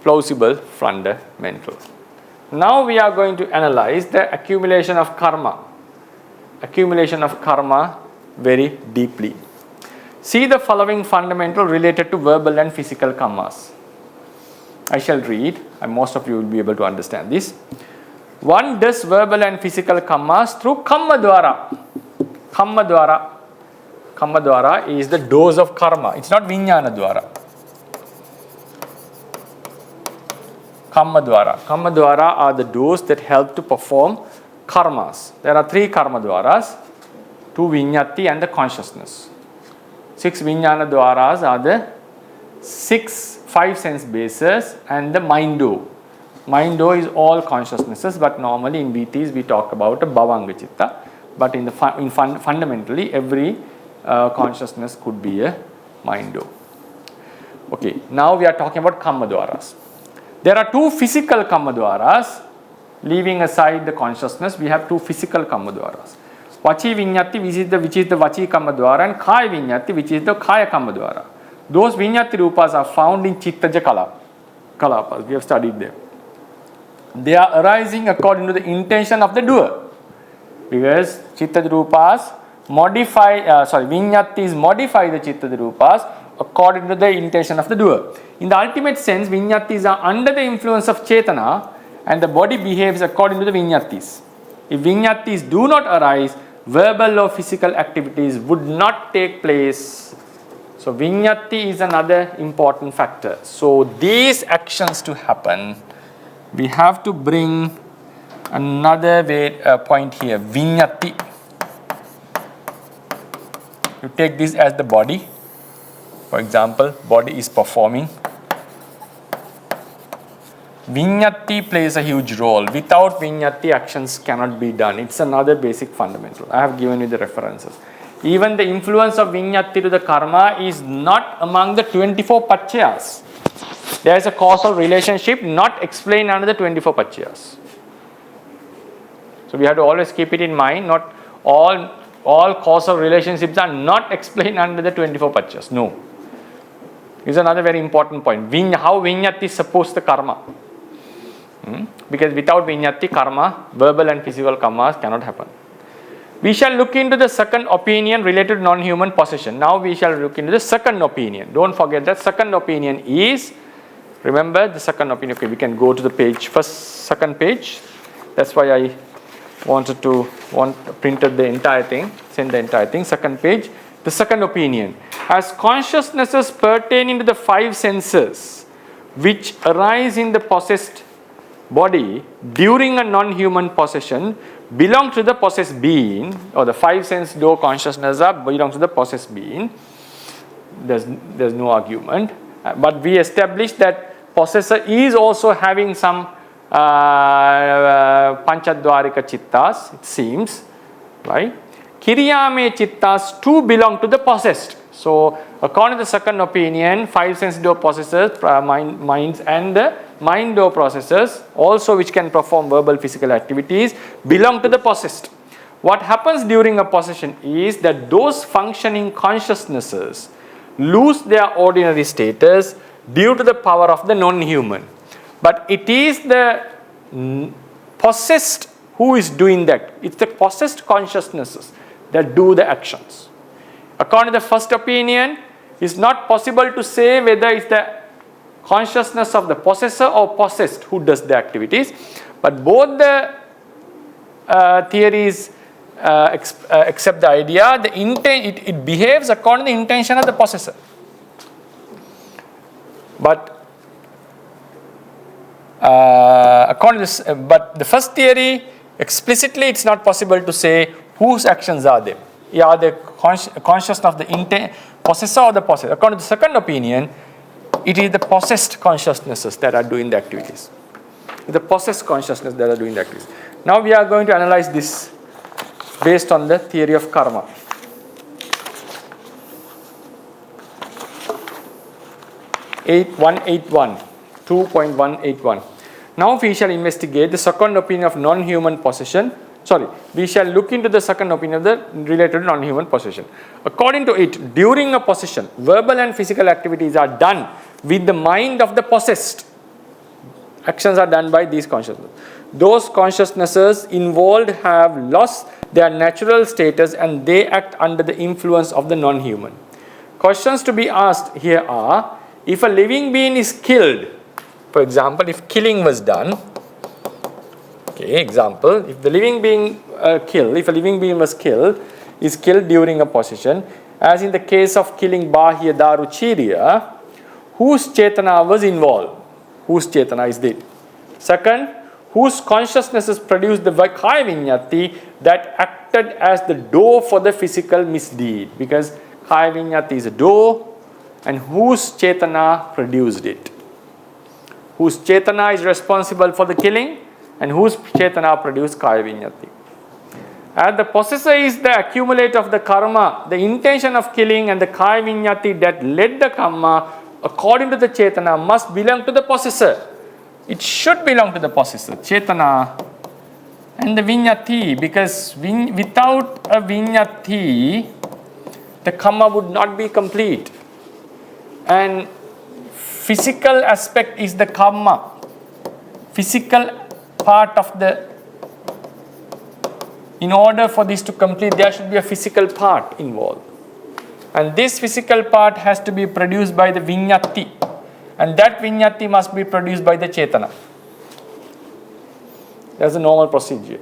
plausible fundamental. Now we are going to analyze the accumulation of karma very deeply. See the following fundamental related to verbal and physical karmas. I shall read, and most of you will be able to understand this. One does verbal and physical karmas through kamma dwara. Kamma dwara is the doors of karma. It's not vijnana dwara. Kamma dwara are the doors that help to perform karmas. There are three karma dwaras, two vinyati and the consciousness. 6 vijnana dwaras are the 5 sense bases and the mind door. Mind door is all consciousnesses, but normally in VTs we talk about a bhavanga chitta. But fundamentally every consciousness could be a mind door. Okay, now we are talking about kamma dwaras. There are two physical kamma dwaras. Leaving aside the consciousness, we have two physical kamma dwaras. Vachi vinyati, which is the vachi kamma dwara, and kaya vinyati, which is the kaya kamma dwara. Those vinyati rupas are found in chittaja kalapas. We have studied them. They are arising according to the intention of the doer. Because chittaja rupas vinyatis modify the chittaja rupas according to the intention of the doer. In the ultimate sense, vinyatis are under the influence of chetana, and the body behaves according to the vinyatis. If vinyatis do not arise, verbal or physical activities would not take place. So vinyati is another important factor. So these actions to happen, we have to bring another point here, vinyati. You take this as the body. For example, body is performing. Vinyati plays a huge role. Without vinyati, actions cannot be done. It's another basic fundamental. I have given you the references. Even the influence of viññatti to the karma is not among the 24 paccayas. There is a causal relationship not explained under the 24 paccayas. So we have to always keep it in mind. Not all causal relationships are not explained under the 24 paccayas. No. This is another very important point. How viññatti supports the karma. Because without viññatti, karma, verbal and physical karmas cannot happen. We shall look into the second opinion related to non-human possession. Now we shall look into the second opinion. Don't forget that second opinion is, remember the second opinion. Okay, we can go to the page, second page. That's why I printed the entire thing, send the entire thing. Second page, the second opinion. As consciousnesses pertaining to the five senses, which arise in the possessed body during a non-human possession, belong to the possessed being, or the five sense door consciousness belongs to the possessed being. There's no argument. But we established that possessor is also having some panchadvarika chittas, it seems, right? Kiriyame chittas too belong to the possessed. So according to the second opinion, five sense door possessors, minds and the mind door processors, also which can perform verbal physical activities, belong to the possessed. What happens during a possession is that those functioning consciousnesses lose their ordinary status due to the power of the non-human. But it is the possessed who is doing that. It's the possessed consciousnesses that do the actions. According to the first opinion, it's not possible to say whether it's the consciousness of the possessor or possessed who does the activities. But both the theories accept the idea, it behaves according to the intention of the possessor. But according to this, but the first theory, explicitly it's not possible to say whose actions are they. Are they conscious of the possessor or the possessor? According to the second opinion, it is the possessed consciousnesses that are doing the activities. The possessed consciousness that are doing the activities. Now we are going to analyze this based on the theory of karma. (2.181). Now we shall investigate the second opinion of non-human possession. We shall look into the second opinion of the related to non-human possession. According to it, during a possession, verbal and physical activities are done with the mind of the possessed. Actions are done by these consciousnesses. Those consciousnesses involved have lost their natural status and they act under the influence of the non-human. Questions to be asked here are, if a living being is killed, for example, if killing was done, example, if the living being if a living being is killed during a possession, as in the case of killing Bahya Daruchirya, whose chetana was involved? Whose chetana is dead? Second, whose consciousnesses produced the kaya viññatti that acted as the door for the physical misdeed? Because kaya viññatti is a door, and whose chetana produced it? Whose chetana is responsible for the killing? And whose chetana produced kaya viññatti. As the possessor is the accumulator of the karma, the intention of killing and the kaya viññatti that led the karma, according to the chetana, must belong to the possessor. It should belong to the possessor, chetana and the viññatti, because without a viññatti, the karma would not be complete. And physical aspect is the karma. Physical part of in order for this to complete, there should be a physical part involved. And this physical part has to be produced by the viññatti. And that viññatti must be produced by the chetana. That's a normal procedure.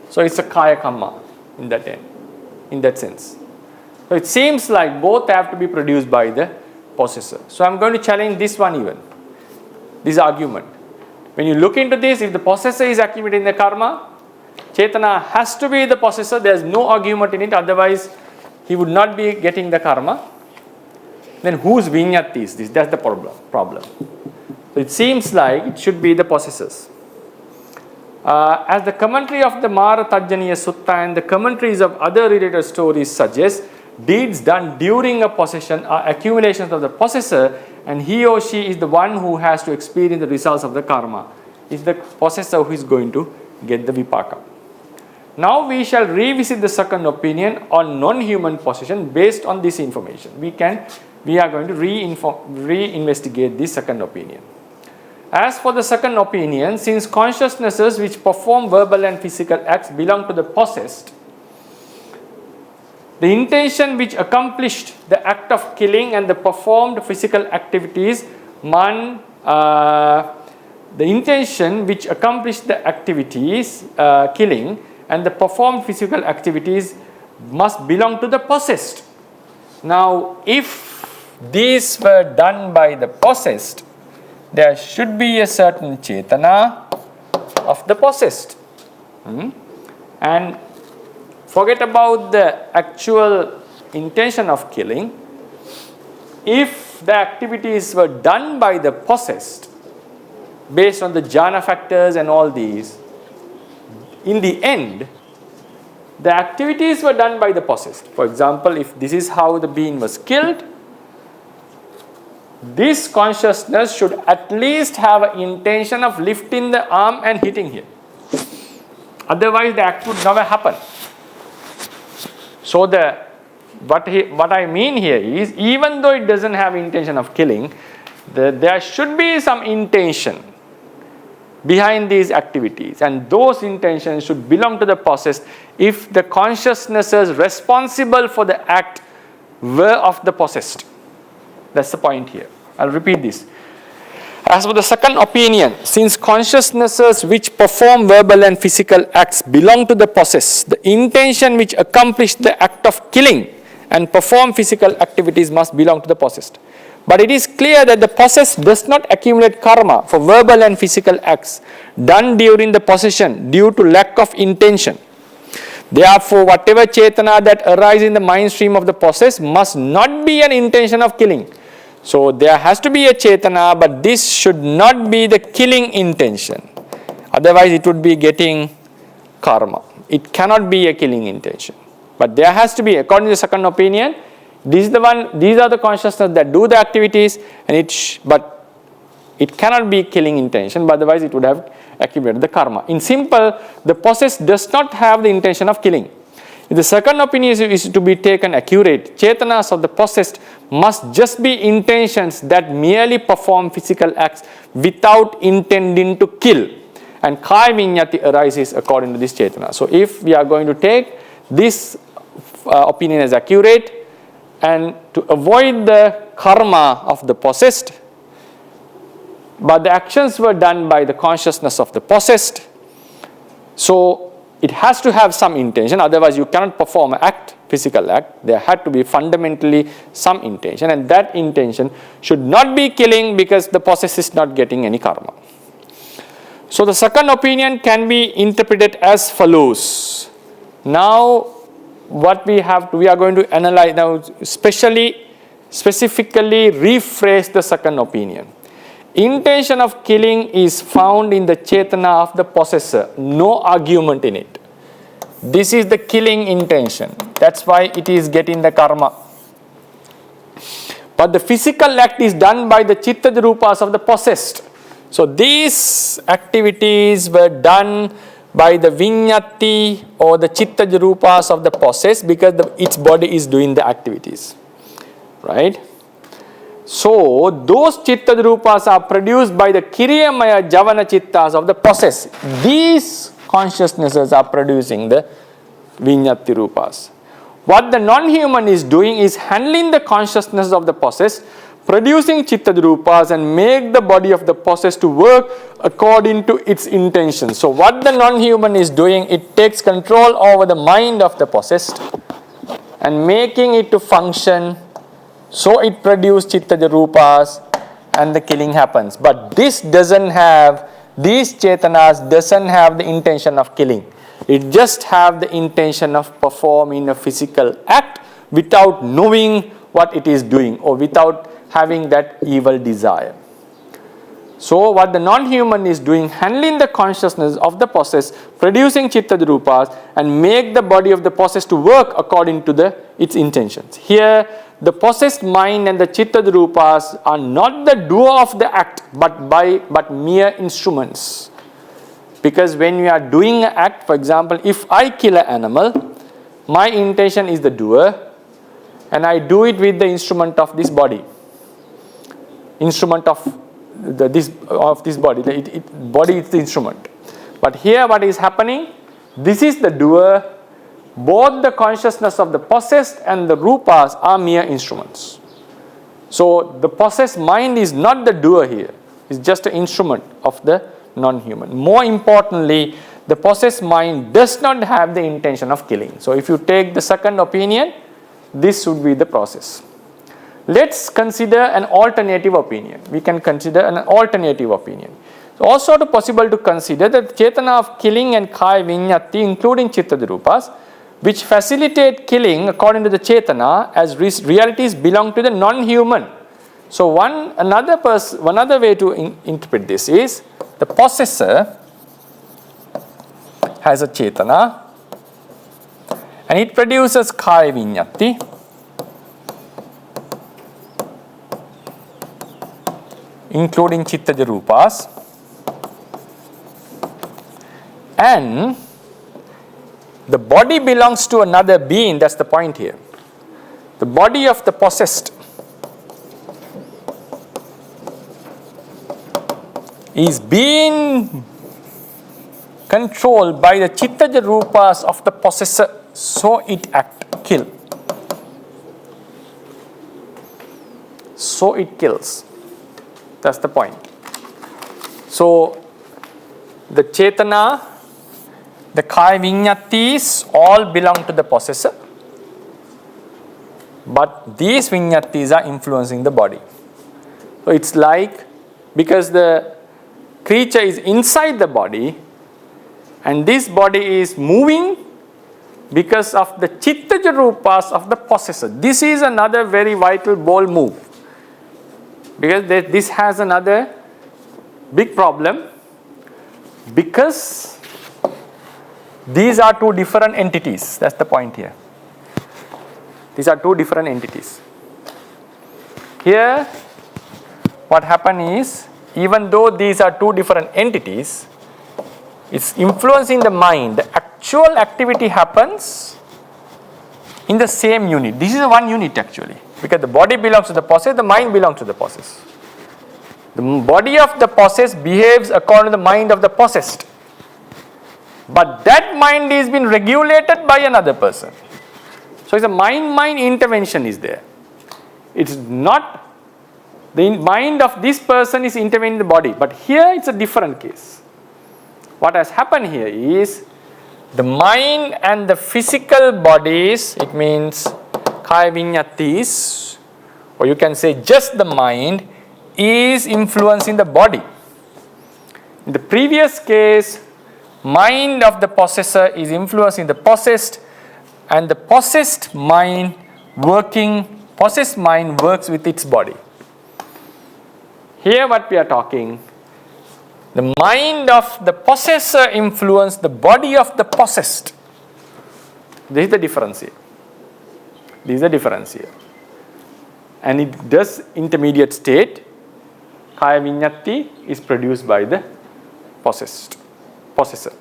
So it's a kaya karma in that sense. So it seems like both have to be produced by the possessor. So I'm going to challenge this one even. This argument. When you look into this, if the possessor is accumulating the karma, chetana has to be the possessor. There is no argument in it. Otherwise, he would not be getting the karma. Then whose viññatti is this? That's the problem. So it seems like it should be the possessors. As the commentary of the Mara Tajjaniya Sutta and the commentaries of other related stories suggest, deeds done during a possession are accumulations of the possessor, and he or she is the one who has to experience the results of the karma. It's the possessor who is going to get the vipaka. Now we shall revisit the second opinion on non-human possession based on this information. We are going to reinvestigate this second opinion. As for the second opinion, since consciousnesses which perform verbal and physical acts belong to the possessed, the intention which accomplished the act of killing and the performed physical activities, the intention which accomplished the activities, killing, and the performed physical activities must belong to the possessed. Now, if these were done by the possessed, there should be a certain chetana of the possessed. And forget about the actual intention of killing. If the activities were done by the possessed, based on the jhana factors and all these, in the end, the activities were done by the possessed. For example, if this is how the being was killed, this consciousness should at least have an intention of lifting the arm and hitting here. Otherwise, the act would never happen. So, what I mean here is, even though it doesn't have intention of killing, there should be some intention behind these activities, and those intentions should belong to the possessed if the consciousnesses responsible for the act were of the possessed. That's the point here. I'll repeat this. As for the second opinion, since consciousnesses which perform verbal and physical acts belong to the possessed, the intention which accomplished the act of killing and perform physical activities must belong to the possessed. But it is clear that the possessed does not accumulate karma for verbal and physical acts done during the possession due to lack of intention. Therefore, whatever chetana that arises in the mind stream of the possessed must not be an intention of killing. So, there has to be a chetana, but this should not be the killing intention. Otherwise, it would be getting karma. It cannot be a killing intention. But there has to be, according to the second opinion, these are the consciousness that do the activities, and but it cannot be killing intention, but otherwise it would have accumulated the karma. In simple, the possessed does not have the intention of killing. If the second opinion is to be taken accurate, chetanas of the possessed must just be intentions that merely perform physical acts without intending to kill, and kaya vinyati arises according to this chetana. So, if we are going to take this opinion as accurate, and to avoid the karma of the possessed, but the actions were done by the consciousness of the possessed, so it has to have some intention, otherwise you cannot perform an act, physical act. There had to be fundamentally some intention, and that intention should not be killing because the possessed is not getting any karma. So the second opinion can be interpreted as follows. Now, what we are going to analyze now, specifically rephrase the second opinion. Intention of killing is found in the chetana of the possessor. No argument in it. This is the killing intention. That's why it is getting the karma. But the physical act is done by the chitta rupas of the possessed. So these activities were done by the vinyati or the chitta rupas of the possessed because its body is doing the activities. Right? So those chitta rupas are produced by the kiriyamaya javana chittas of the possessed. These consciousnesses are producing the vinyati rupas. What the non-human is doing is handling the consciousness of the possessed, producing chitta rupas, and make the body of the possessed to work according to its intention. So what the non-human is doing, it takes control over the mind of the possessed and making it to function, so it produces chitta rupas and the killing happens. But these chetanas doesn't have the intention of killing. It just have the intention of performing a physical act without knowing what it is doing or without having that evil desire. So what the non-human is doing, handling the consciousness of the process, producing chitta-rupas and make the body of the process to work according to its intentions. Here the possessed mind and the chitta-rupas are not the doer of the act but mere instruments. Because when we are doing an act, for example, if I kill an animal, my intention is the doer and I do it with the instrument of this body. Instrument of this body. Body is the instrument. But here what is happening? This is the doer. Both the consciousness of the possessed and the rupas are mere instruments. So the possessed mind is not the doer here. It's just an instrument of the non-human. More importantly, the possessed mind does not have the intention of killing. So if you take the second opinion, this should be the process. Let's consider an alternative opinion. We can consider an alternative opinion. So also possible to consider that chetana of killing and kaya vinyati, including chitta-rupas, which facilitate killing according to the chetana as realities belong to the non-human. So another way to interpret this is the possessor has a chetana and it produces kaya vinyati, including chitta-rupas, and the body belongs to another being. That's the point here. The body of the possessed is being controlled by the chitta-rupas of the possessor, so it kill. So it kills. That's the point. So the chetana, the kaya vinyatis all belong to the possessor, but these vinyatis are influencing the body. So it's like, because the creature is inside the body and this body is moving because of the chitta-rupas of the possessor. This is another very vital bold move, because this has another big problem, because these are two different entities. That's the point here. These are two different entities. Here what happened is, even though these are two different entities, it's influencing the mind. The actual activity happens in the same unit. This is one unit actually, because the body belongs to the possessed, the mind belongs to the possessed. The body of the possessed behaves according to the mind of the possessed, but that mind is being regulated by another person. So it's a mind-mind intervention is there. It's not the mind of this person is intervening in the body, but here it's a different case. What has happened here is the mind and the physical bodies, it means kaya vinyatis, or you can say just the mind, is influencing the body. In the previous case, mind of the possessor is influencing the possessed, and the possessed mind works with its body. Here what we are talking, the mind of the possessor influences the body of the possessed. This is the difference here. This is the difference here. And it does intermediate state. Kaya vinyati is produced by the possessor.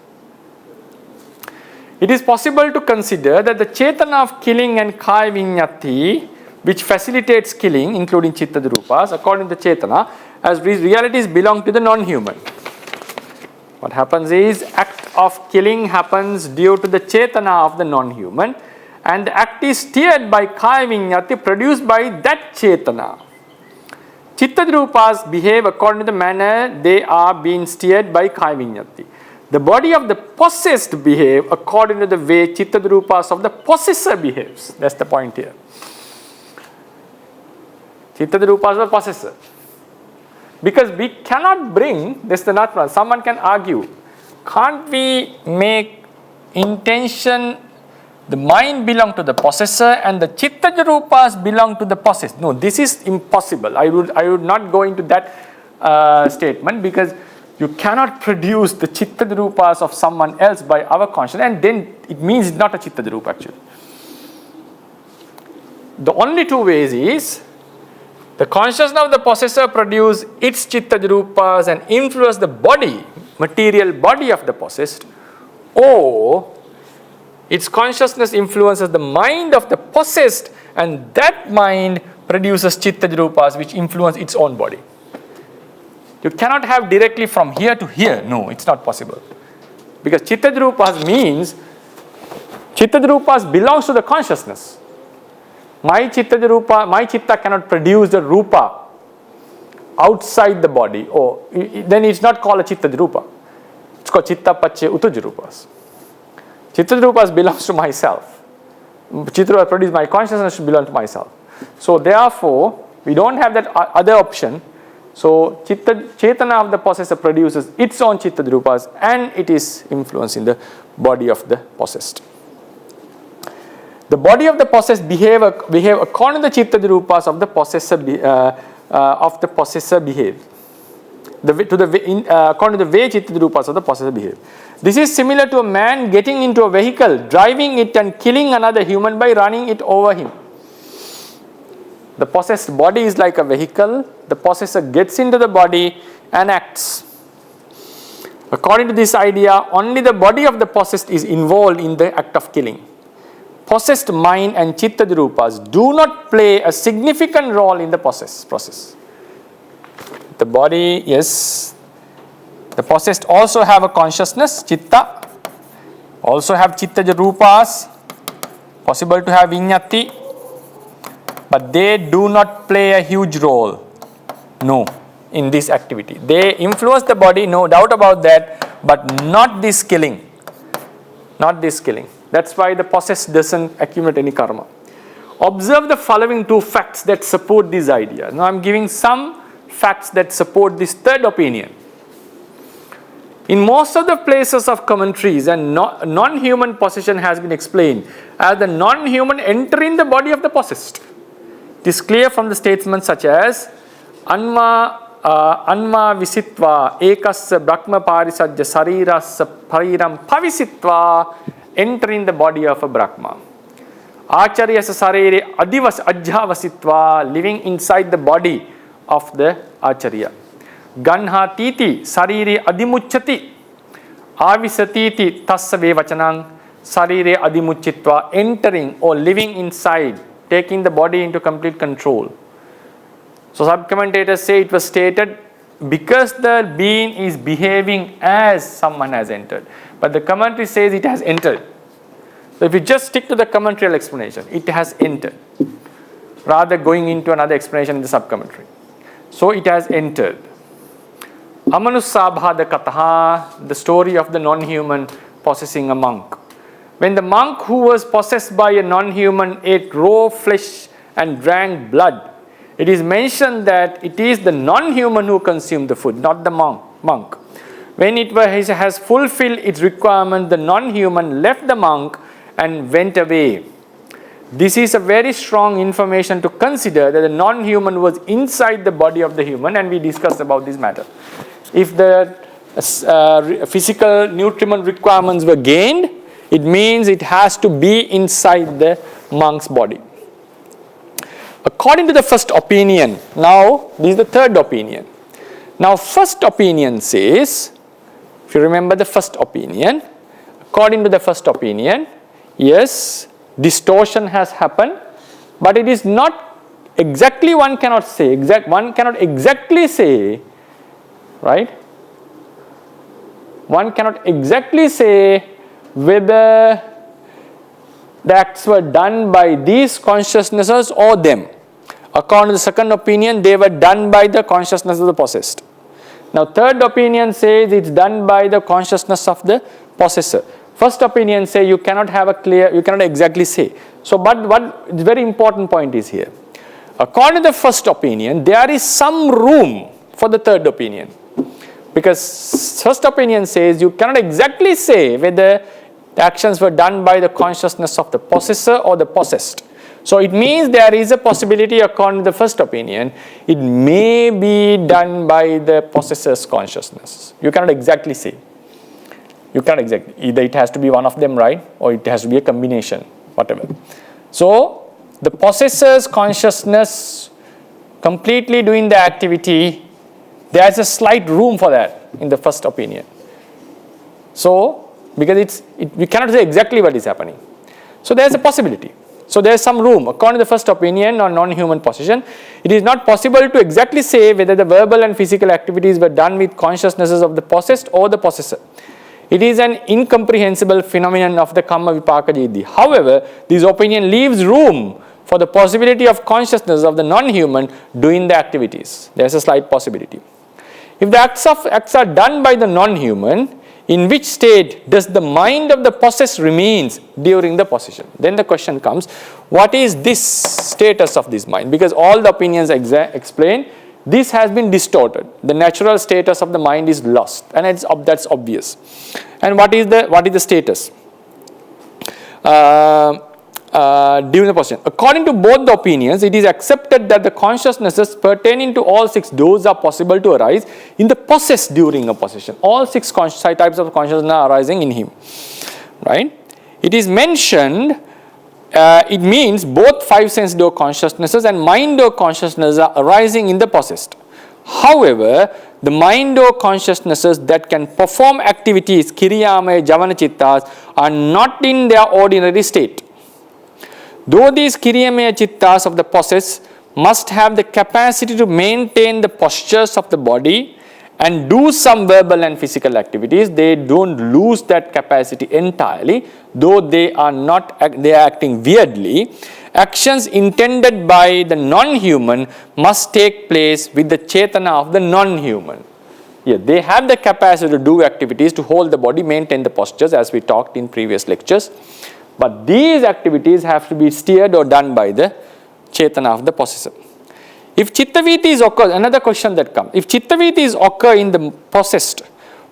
It is possible to consider that the chetana of killing and kaya vinyati, which facilitates killing, including chitta-rupas, according to the chetana, as realities belong to the non-human. What happens is, act of killing happens due to the chetana of the non-human, and the act is steered by kaya vinyati produced by that chetana. Chitta-rupas behave according to the manner they are being steered by kaya vinyati. The body of the possessed behave according to the way chitta-rupas of the possessor behaves. That's the point here. Chitta-rupas of the possessor. Because we cannot bring, this is the not problem. Someone can argue, can't we make intention, the mind belong to the possessor and the chitta-rupas belong to the possessed? No, this is impossible. I would not go into that statement, because you cannot produce the chitta rupas of someone else by our consciousness, and then it means it's not a chitta rupa actually. The only two ways is the consciousness of the possessor produce its chitta rupas and influence the body, material body of the possessed, or its consciousness influences the mind of the possessed, and that mind produces chitta rupas which influence its own body. You cannot have directly from here to here. No, it's not possible. Because chitta rupas means, chitta rupas belongs to the consciousness. My chitta cannot produce the rupa outside the body, or then it's not called a chitta rupa. It's called chitta pache utuj rupas. Chitta rupas belongs to myself. Chitta rupas produce my consciousness should belong to myself. So therefore, we don't have that other option. So Chetana of the possessor produces its own chitta rupas, and it is influencing the body of the possessed. The body of the possessed behave according to the chitta rupas of the possessor behave. According to the way chitta rupas of the possessor behave. This is similar to a man getting into a vehicle, driving it and killing another human by running it over him. The possessed body is like a vehicle. The possessor gets into the body and acts. According to this idea, only the body of the possessed is involved in the act of killing. Possessed mind and chitta rupas do not play a significant role in the process. The body, yes, the possessed also have a consciousness, chitta, also have chitta rupas, possible to have viññati, but they do not play a huge role, no, in this activity. They influence the body, no doubt about that, but not this killing. Not this killing. That's why the possessed doesn't accumulate any karma. Observe the following two facts that support this idea. Now I'm giving some facts that support this third opinion. In most of the places of commentaries, and non-human possession has been explained as the non-human entering the body of the possessed. It is clear from the statements such as Anma visitva ekasya brahma parisajya sarirasya pariram pavisitva, entering the body of a Brahma. Acharyasa sarere adhyavasitva, living inside the body of the Acharya. Ganha titi sarire adimucchati, avisatiti tassave vachanang, sarire adimuchitva, entering or living inside, taking the body into complete control. So sub-commentators say it was stated because the being is behaving as someone has entered. But the commentary says it has entered. So if you just stick to the commentarial explanation, it has entered, rather going into another explanation in the sub-commentary. So it has entered. Amanusabhada kataha, the story of the non-human possessing a monk. When the monk who was possessed by a non-human ate raw flesh and drank blood, it is mentioned that it is the non-human who consumed the food, not the monk. When it has fulfilled its requirement, the non-human left the monk and went away. This is a very strong information to consider that the non-human was inside the body of the human, and we discussed about this matter. If the physical nutriment requirements were gained, it means it has to be inside the monk's body. According to the first opinion, now this is the third opinion. Now first opinion says, if you remember the first opinion, according to the first opinion, yes, distortion has happened, but it is not exactly, one cannot say, one cannot exactly say, right? One cannot exactly say whether the acts were done by these consciousnesses or them. According to the second opinion, they were done by the consciousness of the possessed. Now third opinion says it's done by the consciousness of the possessor. First opinion say you cannot have a clear, you cannot exactly say. So but what the very important point is here. According to the first opinion, there is some room for the third opinion. Because first opinion says you cannot exactly say whether the actions were done by the consciousness of the possessor or the possessed. So it means there is a possibility, according to the first opinion, it may be done by the possessor's consciousness. You cannot exactly say. You cannot exactly. Either it has to be one of them, right? Or it has to be a combination, whatever. So the possessor's consciousness completely doing the activity, there is a slight room for that in the first opinion. So, because we cannot say exactly what is happening. So there is a possibility. So there is some room. According to the first opinion on non-human possession, it is not possible to exactly say whether the verbal and physical activities were done with consciousnesses of the possessed or the possessor. It is an incomprehensible phenomenon of the karma vipaka jiddhi. However, this opinion leaves room for the possibility of consciousness of the non-human doing the activities. There is a slight possibility. If the acts are done by the non-human, in which state does the mind of the possessed remains during the possession? Then the question comes, what is this status of this mind? Because all the opinions explain, this has been distorted. The natural status of the mind is lost, and that's obvious. And what is the status during the possession? According to both the opinions, it is accepted that the consciousnesses pertaining to all six doors are possible to arise in the possessed during a possession. All six types of consciousness are arising in him, right? It is mentioned. It means both five sense door consciousnesses and mind door consciousnesses are arising in the possessed. However, the mind door consciousnesses that can perform activities, kiriyamaya javana chittas, are not in their ordinary state. Though these kiriyamaya chittas of the possessed must have the capacity to maintain the postures of the body and do some verbal and physical activities, they don't lose that capacity entirely, though they are acting weirdly. Actions intended by the non-human must take place with the chetana of the non-human. Yeah, they have the capacity to do activities, to hold the body, maintain the postures, as we talked in previous lectures. But these activities have to be steered or done by the chetana of the possessor. If chittavitis occur, another question that comes, if chittavitis occur in the possessed,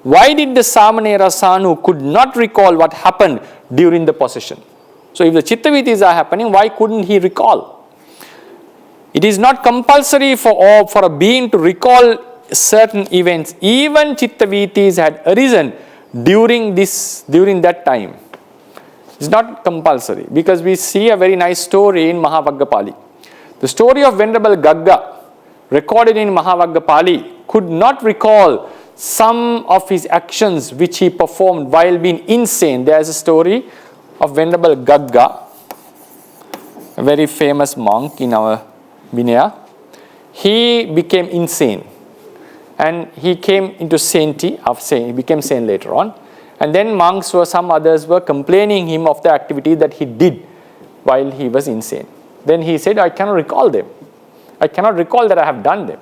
why did the Samanera Sanu could not recall what happened during the possession? So if the chittavitis are happening, why couldn't he recall? It is not compulsory for a being to recall certain events. Even chittavitis had arisen during that time. It's not compulsory, because we see a very nice story in Mahavaggapali. The story of Venerable Gagga, recorded in Mahavaggapali, could not recall some of his actions which he performed while being insane. There is a story of Venerable Gagga, a very famous monk in our Vinaya. He became insane, and he came into sainty. He became sane later on. And then monks or some others were complaining him of the activity that he did while he was insane. Then he said, I cannot recall them. I cannot recall that I have done them.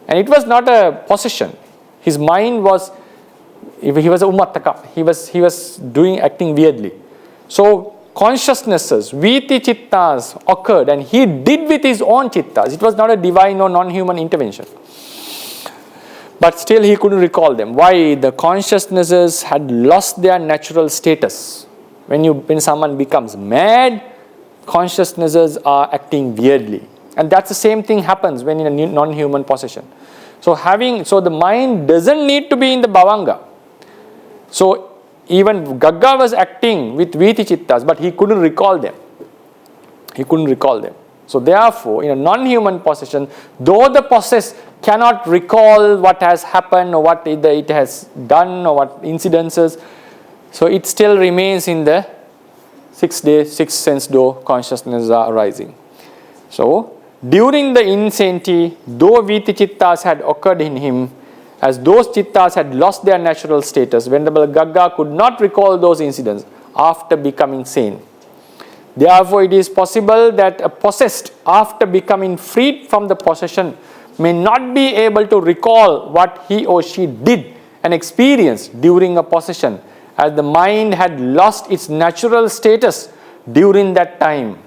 And it was not a possession. His mind was, he was a umattaka. He was acting weirdly. So consciousnesses, viti chittas occurred, and he did with his own chittas. It was not a divine or non-human intervention. But still he couldn't recall them. Why? The consciousnesses had lost their natural status. When someone becomes mad, consciousnesses are acting weirdly. And that's the same thing happens when in a non-human possession. So the mind doesn't need to be in the bhavanga. So even Gagga was acting with viti chittas, but he couldn't recall them. So therefore, in a non-human possession, though the possessed cannot recall what has happened or what it has done or what incidences, so it still remains in the 6 sense door consciousness are arising. So during the insanity, though viti chittas had occurred in him, as those chittas had lost their natural status, Venerable Gagga could not recall those incidents after becoming sane. Therefore, it is possible that a possessed, after becoming freed from the possession, may not be able to recall what he or she did and experienced during a possession, as the mind had lost its natural status during that time.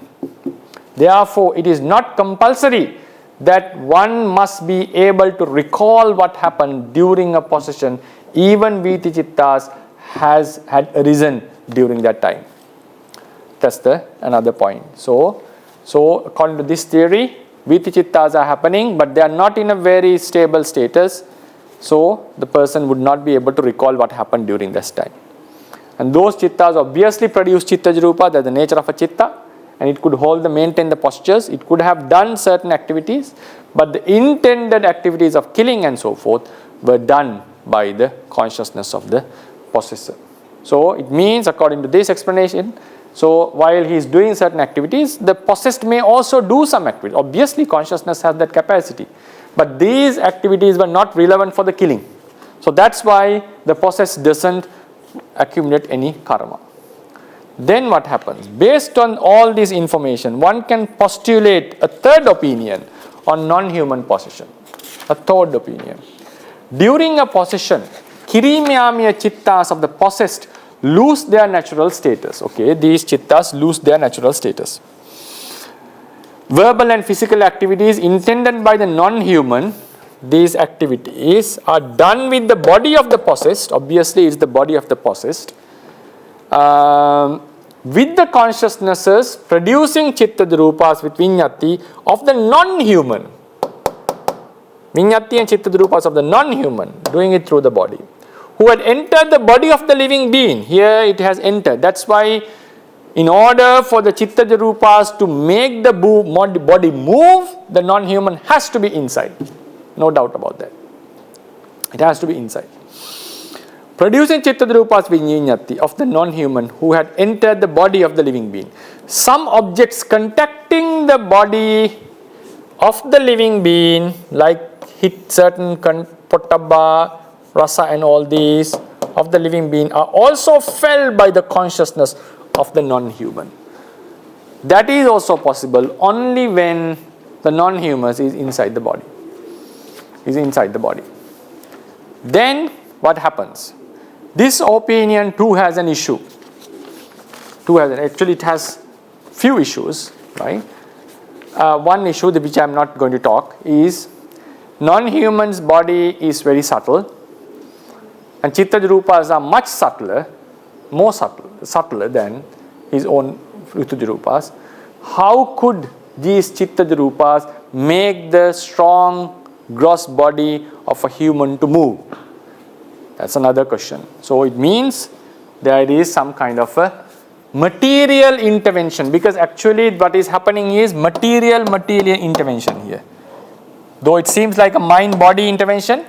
Therefore, it is not compulsory that one must be able to recall what happened during a possession, even viti chittas had arisen during that time. That's another point. So, So according to this theory, Viti-chittas are happening, but they are not in a very stable status. So the person would not be able to recall what happened during this time. And those chittas obviously produce chitta rupa, that's the nature of a chitta, and it could maintain the postures, it could have done certain activities, but the intended activities of killing and so forth were done by the consciousness of the possessor. So it means, according to this explanation, so while he is doing certain activities, the possessed may also do some activities. Obviously consciousness has that capacity, but these activities were not relevant for the killing. So that's why the possessed doesn't accumulate any karma. Then what happens? Based on all this information, one can postulate a third opinion on non-human possession. A third opinion. During a possession, kirimyamya chittas of the possessed lose their natural status. Okay, these chittas lose their natural status. Verbal and physical activities intended by the non-human, these activities are done with the body of the possessed. Obviously, it's the body of the possessed. With the consciousnesses producing chitta rupas with vinyati of the non-human. Vinyati and chitta rupas of the non-human, doing it through the body. Who had entered the body of the living being. Here it has entered. That's why in order for the chitta rupas to make the body move, the non-human has to be inside. No doubt about that. It has to be inside. Producing chitta rupas vinyati of the non-human who had entered the body of the living being. Some objects contacting the body of the living being, like certain pottabha, rasa and all these of the living being, are also felt by the consciousness of the non-human. That is also possible only when the non-human is inside the body. Then what happens? This opinion too has an issue. Actually, it has few issues, right? One issue which I am not going to talk is non-human's body is very subtle, and chitta rupas are much subtler, subtler than his own ritu rupas. How could these chitta rupas make the strong gross body of a human to move? That's another question. So it means there is some kind of a material intervention, because actually what is happening is material intervention here. Though it seems like a mind-body intervention,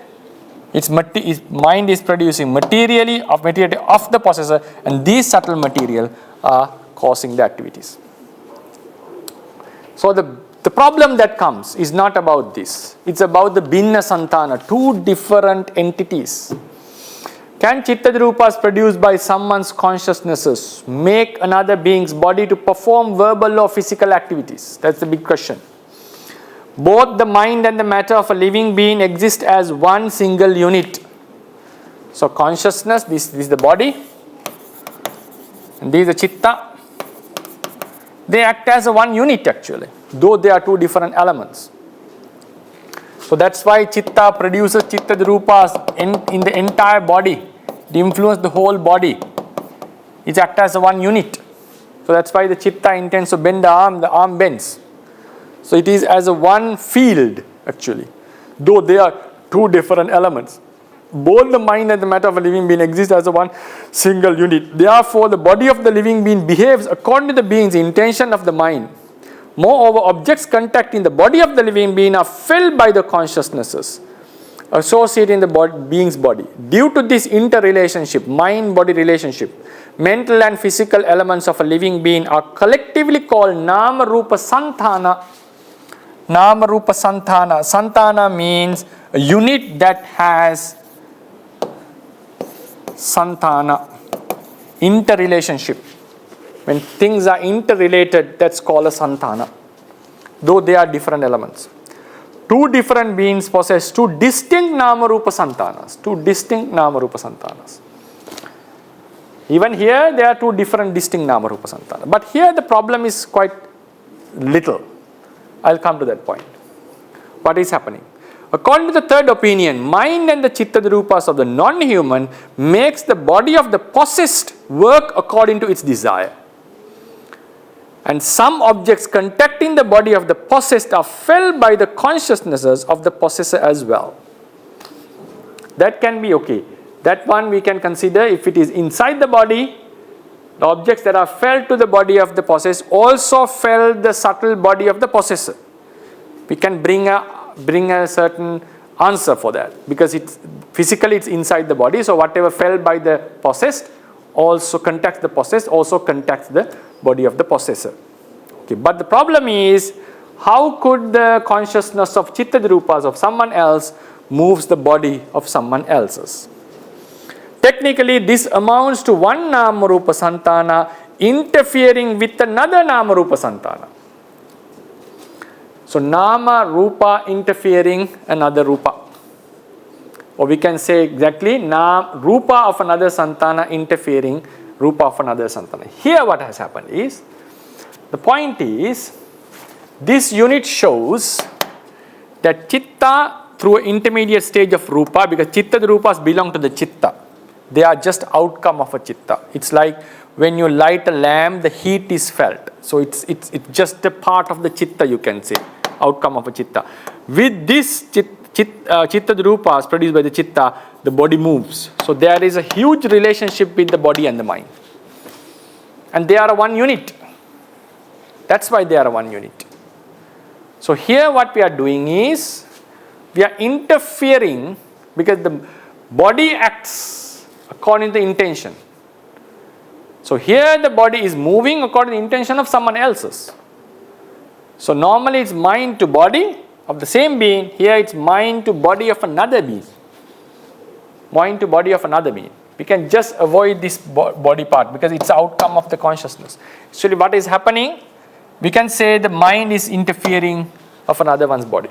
its mind is producing material of the possessor, and these subtle material are causing the activities. So the problem that comes is not about this. It's about the Bhinna Santana, two different entities. Can chitta rupas produced by someone's consciousnesses make another being's body to perform verbal or physical activities? That's the big question. Both the mind and the matter of a living being exist as one single unit. So consciousness, this is the body, and this is the chitta. They act as a one unit actually, though they are two different elements. So that's why chitta produces chitta rupas in the entire body. It influences the whole body. It acts as a one unit. So that's why the chitta intends to bend the arm bends. So it is as a one field actually, though they are two different elements. Both the mind and the matter of a living being exist as a one single unit. Therefore, the body of the living being behaves according to the being's intention of the mind. Moreover, objects contacting the body of the living being are filled by the consciousnesses associated in the being's body. Due to this interrelationship, mind-body relationship, mental and physical elements of a living being are collectively called nama-rupa santana. Nama-rupa santana. Santana means a unit that has santana, interrelationship. When things are interrelated, that's called a santana, though they are different elements. Two different beings possess two distinct nama-rupa santanas. Even here, there are two different distinct nama-rupa santanas. But here the problem is quite little. I'll come to that point. What is happening? According to the third opinion, mind and the chitta rupas of the non-human makes the body of the possessed work according to its desire. and some objects contacting the body of the possessed are felt by the consciousnesses of the possessor as well. That can be okay. That one we can consider if it is inside the body, the objects that are felt to the body of the possessed also felt the subtle body of the possessor. We can bring a certain answer for that because it's physically it's inside the body. So whatever felt by the possessed also contacts the possessed, also contacts the body of the possessor. Okay, but the problem is, how could the consciousness of chitta rupas of someone else moves the body of someone else's? Technically, this amounts to one nama rupa santana interfering with another nama rupa santana. So nama rupa interfering another rupa. Or we can say exactly rupa of another santana interfering rupa of another santana. Here what has happened is, the point is, this unit shows that chitta through an intermediate stage of rupa, because chitta rupas belong to the chitta. They are just outcome of a chitta. It's like when you light a lamp, the heat is felt. So it's just a part of the chitta, you can say, outcome of a chitta. With this chitta rupas produced by the chitta, the body moves. So there is a huge relationship with the body and the mind. And they are one unit. That's why they are one unit. So here what we are doing is, we are interfering because the body acts according to the intention. So here the body is moving according to the intention of someone else's. So normally it's mind to body of the same being. Here it's mind to body of another being. Mind to body of another being. We can just avoid this body part because it's the outcome of the consciousness. Actually what is happening, we can say the mind is interfering of another one's body.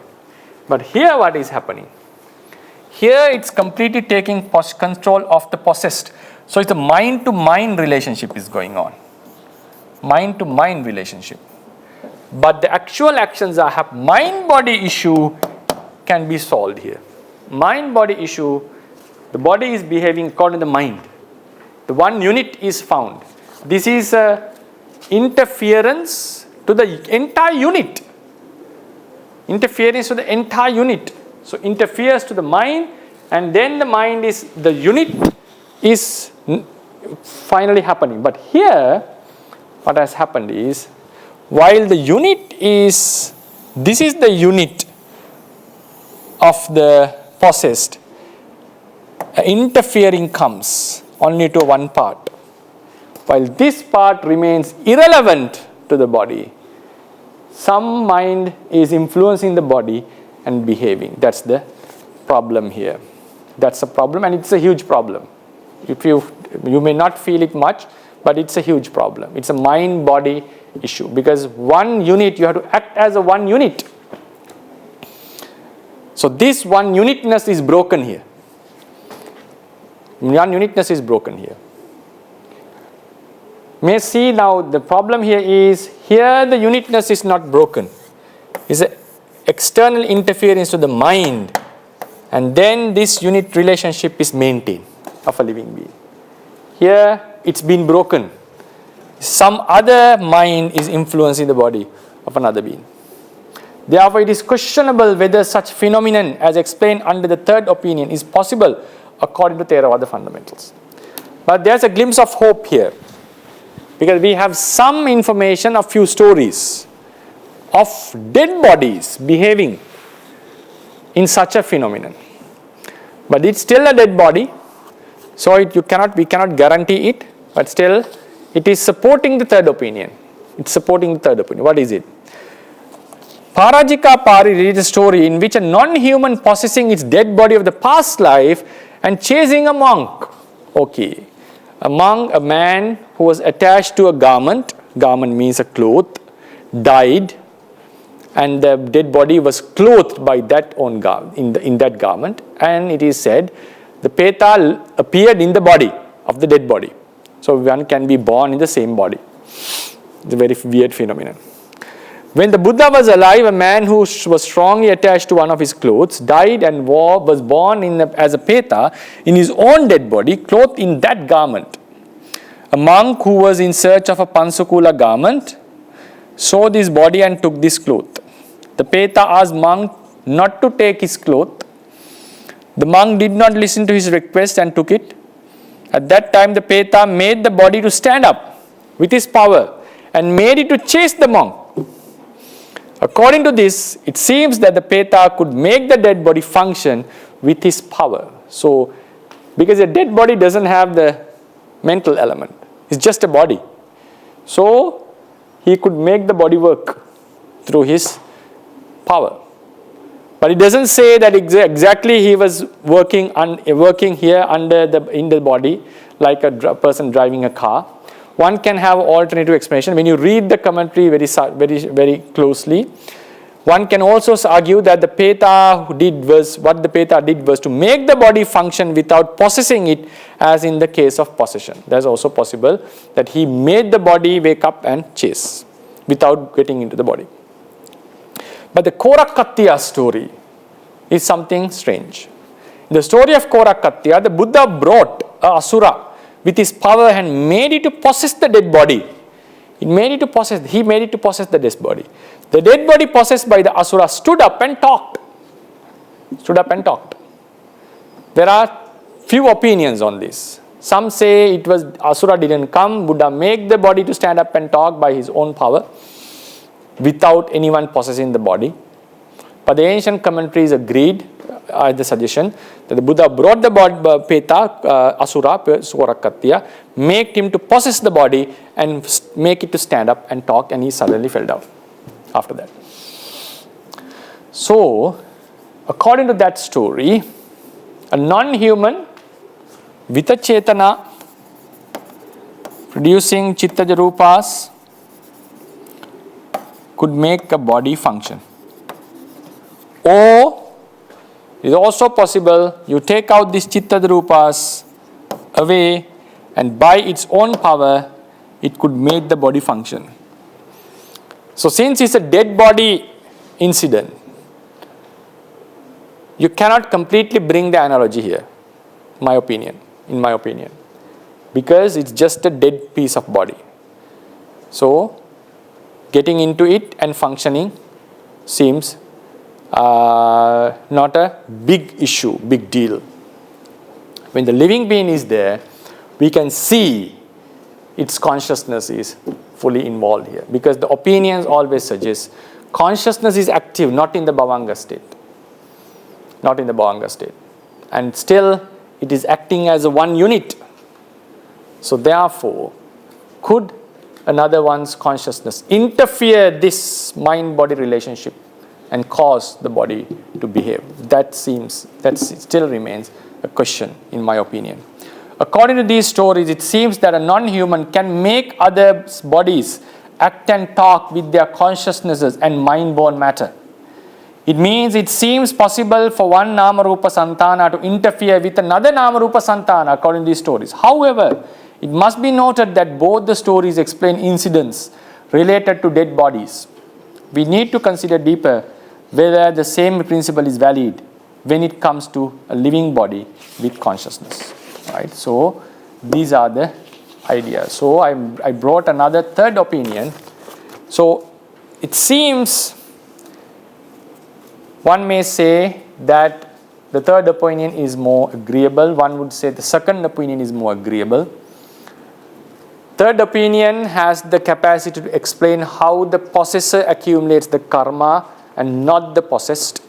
But here what is happening? Here it's completely taking control of the possessed. So it's a mind-to-mind relationship is going on. Mind-to-mind relationship. But the actual actions are happening. Mind-body issue can be solved here. Mind-body issue, the body is behaving according to the mind. The one unit is found. This is interference to the entire unit. Interference to the entire unit. So interferes to the mind, and then the unit is finally happening. But here what has happened is, while the unit is, this is the unit of the possessed, interfering comes only to one part, while this part remains irrelevant to the body. Some mind is influencing the body and behaving. That's the problem here. That's a problem, and it's a huge problem. If you may not feel it much, but it's a huge problem. It's a mind-body issue because one unit, you have to act as a one unit. So this one unitness is broken here. One unitness is broken here. May see now the problem here is, here the unitness is not broken. It's an external interference to the mind, and then this unit relationship is maintained of a living being. Here it's been broken. Some other mind is influencing the body of another being. Therefore, it is questionable whether such phenomenon as explained under the third opinion is possible according to Theravada fundamentals. But there's a glimpse of hope here, because we have some information, a few stories of dead bodies behaving in such a phenomenon. But it's still a dead body, so we cannot guarantee it, but still it is supporting the third opinion. It's supporting the third opinion. What is it? Parajika Pari reads a story in which a non-human possessing its dead body of the past life and chasing a monk. Okay. A monk, a man who was attached to a garment means a cloth, died, and the dead body was clothed by that own garment, in that garment, and it is said the peta appeared in the body of the dead body. So one can be born in the same body. It's a very weird phenomenon. When the Buddha was alive, a man who was strongly attached to one of his clothes died and was born as a peta in his own dead body, clothed in that garment. A monk who was in search of a pansakula garment saw this body and took this cloth. The Peta asked monk not to take his cloth. The monk did not listen to his request and took it. At that time, the Peta made the body to stand up with his power and made it to chase the monk. According to this, it seems that the Peta could make the dead body function with his power. So, because a dead body doesn't have the mental element, it's just a body. So, he could make the body work through his power. But it doesn't say that exactly he was working here in the body like a person driving a car. One can have alternative explanation. When you read the commentary very closely, one can also argue that what the Peta did was to make the body function without possessing it, as in the case of possession. That's also possible that he made the body wake up and chase without getting into the body. But the Korakattiya story is something strange. In the story of Korakattiya, the Buddha brought an asura with his power and made it to possess the dead body. He made it to possess the dead body. The dead body possessed by the asura stood up and talked. There are few opinions on this. Some say it was asura didn't come, Buddha made the body to stand up and talk by his own power without anyone possessing the body. But the ancient commentaries agreed the suggestion that the Buddha brought the Peta, Asura, Korakattiya, made him to possess the body and make it to stand up and talk, and he suddenly fell down after that. So, according to that story, a non-human with a Chetana producing Chittaja Rupas could make a body function. Or it is also possible you take out these Chittaja Rupas away and by its own power it could make the body function. So since it's a dead body incident, you cannot completely bring the analogy here, in my opinion, because it's just a dead piece of body. So getting into it and functioning seems not a big issue, big deal. When the living being is there, we can see its consciousness is fully involved here, because the opinions always suggest consciousness is active, not in the bhavanga state. And still it is acting as a one unit. So therefore, could another one's consciousness interfere this mind-body relationship and cause the body to behave? That still remains a question, in my opinion. According to these stories, it seems that a non-human can make other bodies act and talk with their consciousnesses and mind-born matter. It means it seems possible for one Nama-Rupa Santana to interfere with another Nama-Rupa Santana, according to these stories. However, it must be noted that both the stories explain incidents related to dead bodies. We need to consider deeper whether the same principle is valid when it comes to a living body with consciousness. Right? So these are the ideas. So I brought another third opinion. So it seems one may say that the third opinion is more agreeable. One would say the second opinion is more agreeable. Third opinion has the capacity to explain how the possessor accumulates the karma and not the possessed,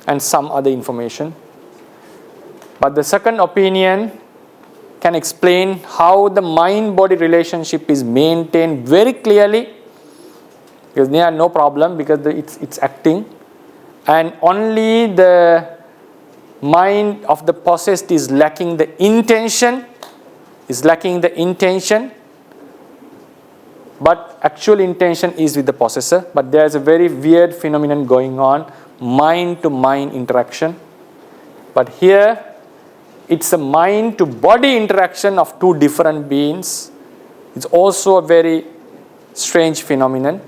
and some other information. But the second opinion can explain how the mind-body relationship is maintained very clearly, because there are no problem, because it's acting, and only the mind of the possessed is lacking the intention, but actual intention is with the possessor. But there is a very weird phenomenon going on, mind-to-mind interaction. But here, it's a mind-to-body interaction of two different beings. It's also a very strange phenomenon.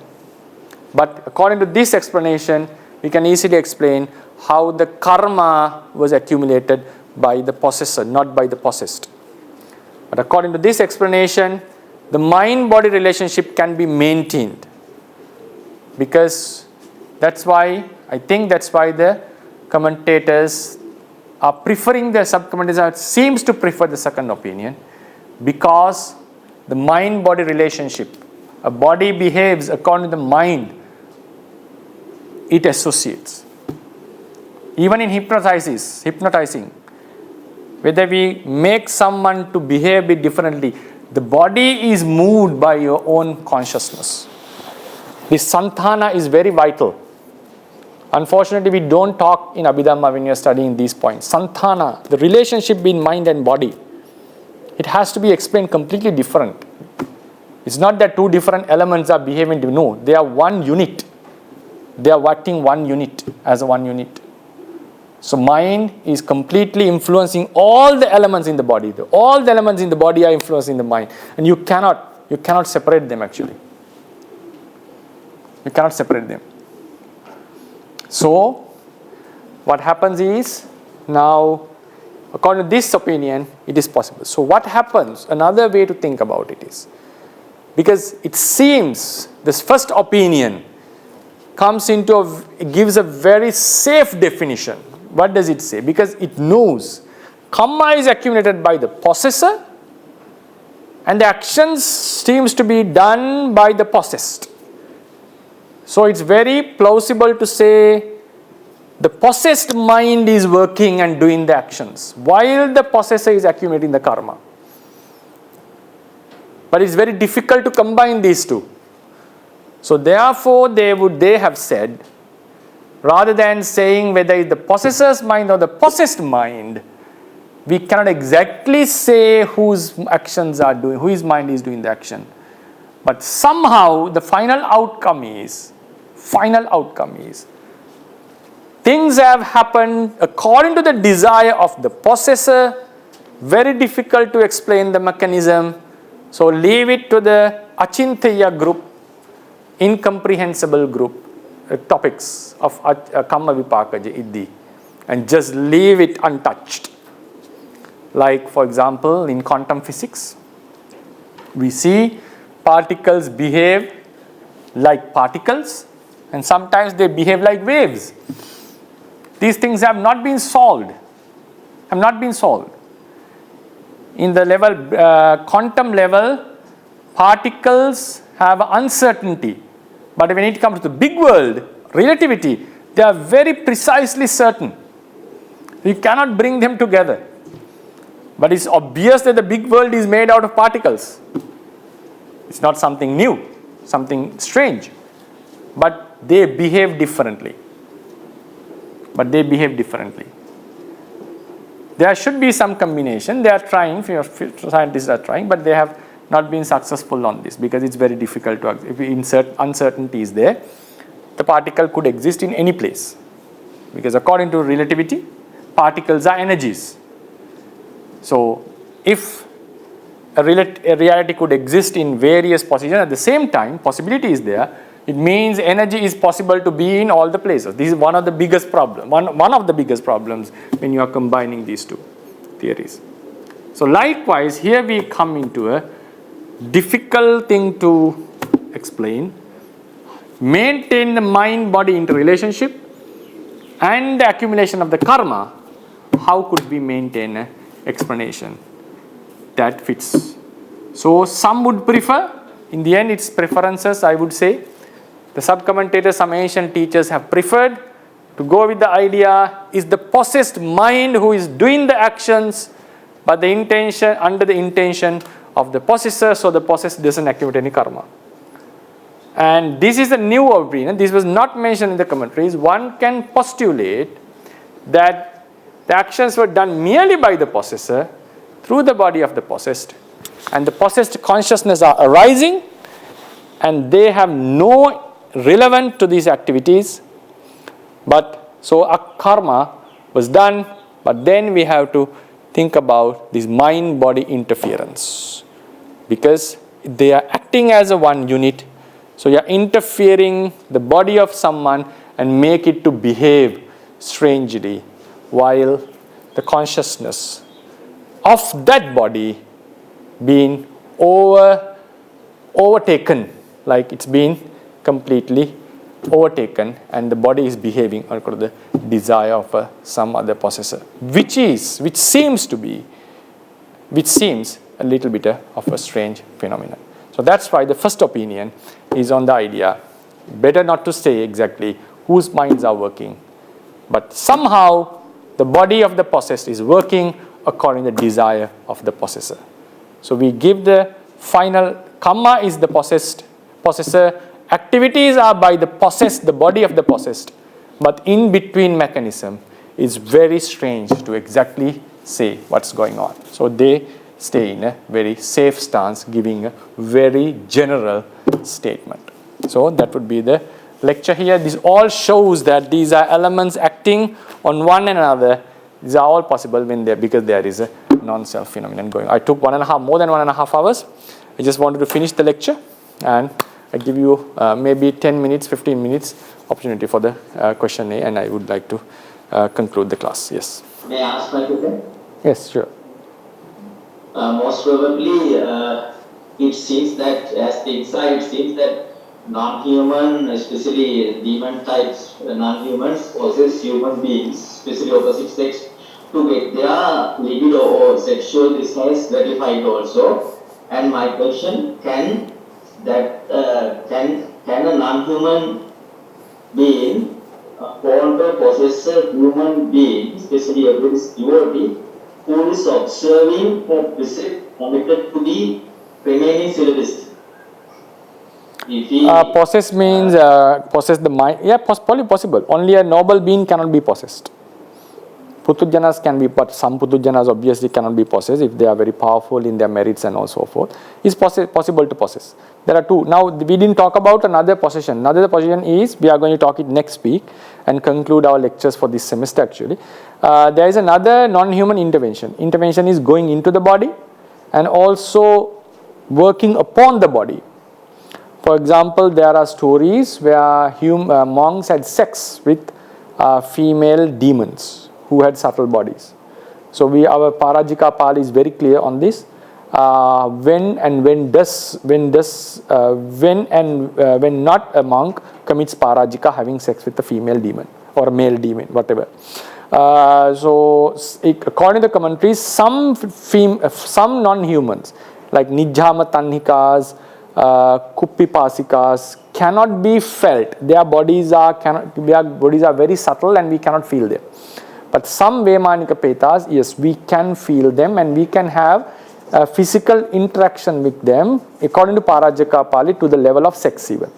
But according to this explanation, we can easily explain how the karma was accumulated by the possessor, not by the possessed. But according to this explanation, the mind-body relationship can be maintained. because that's why, I think that's why the commentators are preferring, the sub-commentators seems to prefer the second opinion, because the mind-body relationship, a body behaves according to the mind it associates. Even in hypnotizing, whether we make someone to behave it differently, the body is moved by your own consciousness. This santhana is very vital. Unfortunately, we don't talk in Abhidhamma when you're studying these points. Santhana, the relationship between mind and body, it has to be explained completely different. It's not that two different elements are behaving. No, they are one unit. They are acting one unit, as a one unit. So mind is completely influencing all the elements in the body. All the elements in the body are influencing the mind. And you cannot separate them actually. You cannot separate them. So, what happens is, now, according to this opinion, it is possible. So, what happens, another way to think about it is, because it seems this first opinion gives a very safe definition. What does it say? Because it knows karma is accumulated by the possessor and the actions seems to be done by the possessed. So it's very plausible to say the possessed mind is working and doing the actions while the possessor is accumulating the karma. But it's very difficult to combine these two. So therefore they have said, rather than saying whether it's the possessor's mind or the possessed mind, we cannot exactly say whose actions are doing, whose mind is doing the action. But somehow the final outcome is, things have happened according to the desire of the possessor. Very difficult to explain the mechanism. So leave it to the achintya group, incomprehensible group, topics of kamma vipakaja iddhi, and just leave it untouched. Like for example, in quantum physics, we see particles behave like particles and sometimes they behave like waves. These things have not been solved. In the level, quantum level, particles have uncertainty. But when it comes to the big world, relativity, they are very precisely certain. You cannot bring them together. But it's obvious that the big world is made out of particles. It's not something new, something strange. But they behave differently. There should be some combination. They are trying, scientists are trying, but they have not been successful on this because it's very difficult to, if we insert uncertainties there, the particle could exist in any place. Because according to relativity, particles are energies. So if a reality could exist in various positions at the same time, possibility is there, it means energy is possible to be in all the places. This is one of the biggest problems, one of the biggest problems when you are combining these two theories. So likewise, here we come into a difficult thing to explain. Maintain the mind-body interrelationship and the accumulation of the karma. How could we maintain an explanation that fits? So some would prefer, in the end it's preferences, I would say. The sub-commentators, some ancient teachers have preferred to go with the idea, is the possessed mind who is doing the actions, but the intention, under the intention of the possessor, so the possessed doesn't accumulate any karma. And this is a new opinion. This was not mentioned in the commentaries. One can postulate that the actions were done merely by the possessor through the body of the possessed, and the possessed consciousness are arising, and they have no relevance to these activities. But so a karma was done, but then we have to think about this mind-body interference, because they are acting as a one unit. So you are interfering the body of someone and make it to behave strangely, while the consciousness of that body being overtaken, like it's been completely overtaken and the body is behaving according to the desire of some other possessor, which seems a little bit of a strange phenomenon. So that's why the first opinion is on the idea, better not to say exactly whose minds are working, but somehow the body of the possessed is working according to the desire of the possessor. So we give the final, karma is the possessor, activities are by the possessed, the body of the possessed, but in between mechanism is very strange to exactly say what's going on. So they stay in a very safe stance, giving a very general statement. So that would be the lecture here. This all shows that these are elements acting on one another. These are all possible when because there is a non-self phenomenon going. I took more than 1.5 hours. I just wanted to finish the lecture, and I give you maybe 10 minutes, 15 minutes opportunity for the question A, and I would like to conclude the class. Yes. May I ask my question? Yes, sure. Most probably, it seems that as things are, it seems that non-human, especially demon types, non-humans possess human beings, especially opposite sex, to get their libido or sexual desires gratified also. And my question, can a non-human being want to possess a human being, especially a Buddhist devotee, who is observing a precept committed to be remaining celibate? Possess means possess the mind. Yeah, probably possible. Only a noble being cannot be possessed. Putujjanas can be, but some Putujjanas obviously cannot be possessed if they are very powerful in their merits and so forth. It's possible to possess. There are two. Now, we didn't talk about another possession. Another possession is, we are going to talk it next week and conclude our lectures for this semester actually. There is another non-human intervention. Intervention is going into the body and also working upon the body. For example, there are stories where monks had sex with female demons who had subtle bodies. So our Parajika Pali is very clear on this. When not a monk commits Parajika, having sex with a female demon or a male demon, whatever. So according to the commentaries, some non-humans like Nijjhama Tanhikas, Kuppipasikas cannot be felt. Their bodies are very subtle and we cannot feel them. But some Vemanika Petas, yes, we can feel them and we can have physical interaction with them according to Parajika Pali to the level of sex even.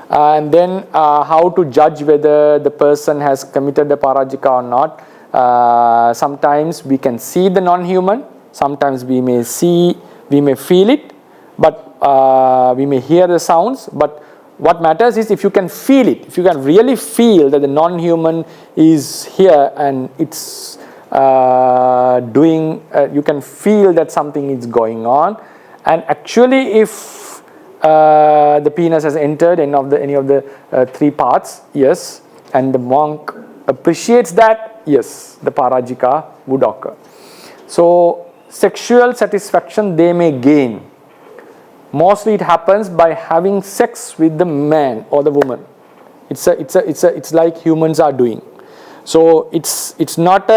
And then how to judge whether the person has committed the Parajika or not. Sometimes we can see the non-human, sometimes we may feel it, but we may hear the sounds, but what matters is if you can feel it, if you can really feel that the non-human is here and it's you can feel that something is going on, and actually if the penis has entered any of the 3 parts, yes, and the monk appreciates that, yes, the Parajika would occur. So sexual satisfaction they may gain. Mostly it happens by having sex with the man or the woman. It's like humans are doing. So it's not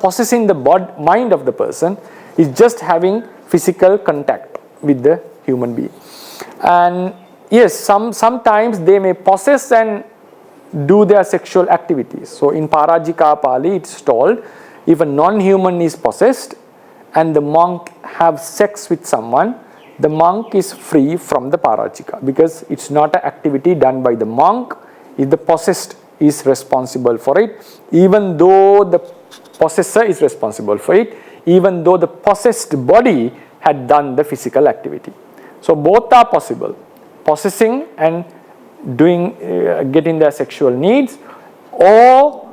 possessing the mind of the person. It's just having physical contact with the human being. And yes, sometimes they may possess and do their sexual activities. So in Parajika Pali it's told, if a non-human is possessed and the monk have sex with someone, the monk is free from the Parajika, because it's not an activity done by the monk. If the possessed is responsible for it, even though the possessor is responsible for it, even though the possessed body had done the physical activity. So both are possible, possessing and getting their sexual needs, or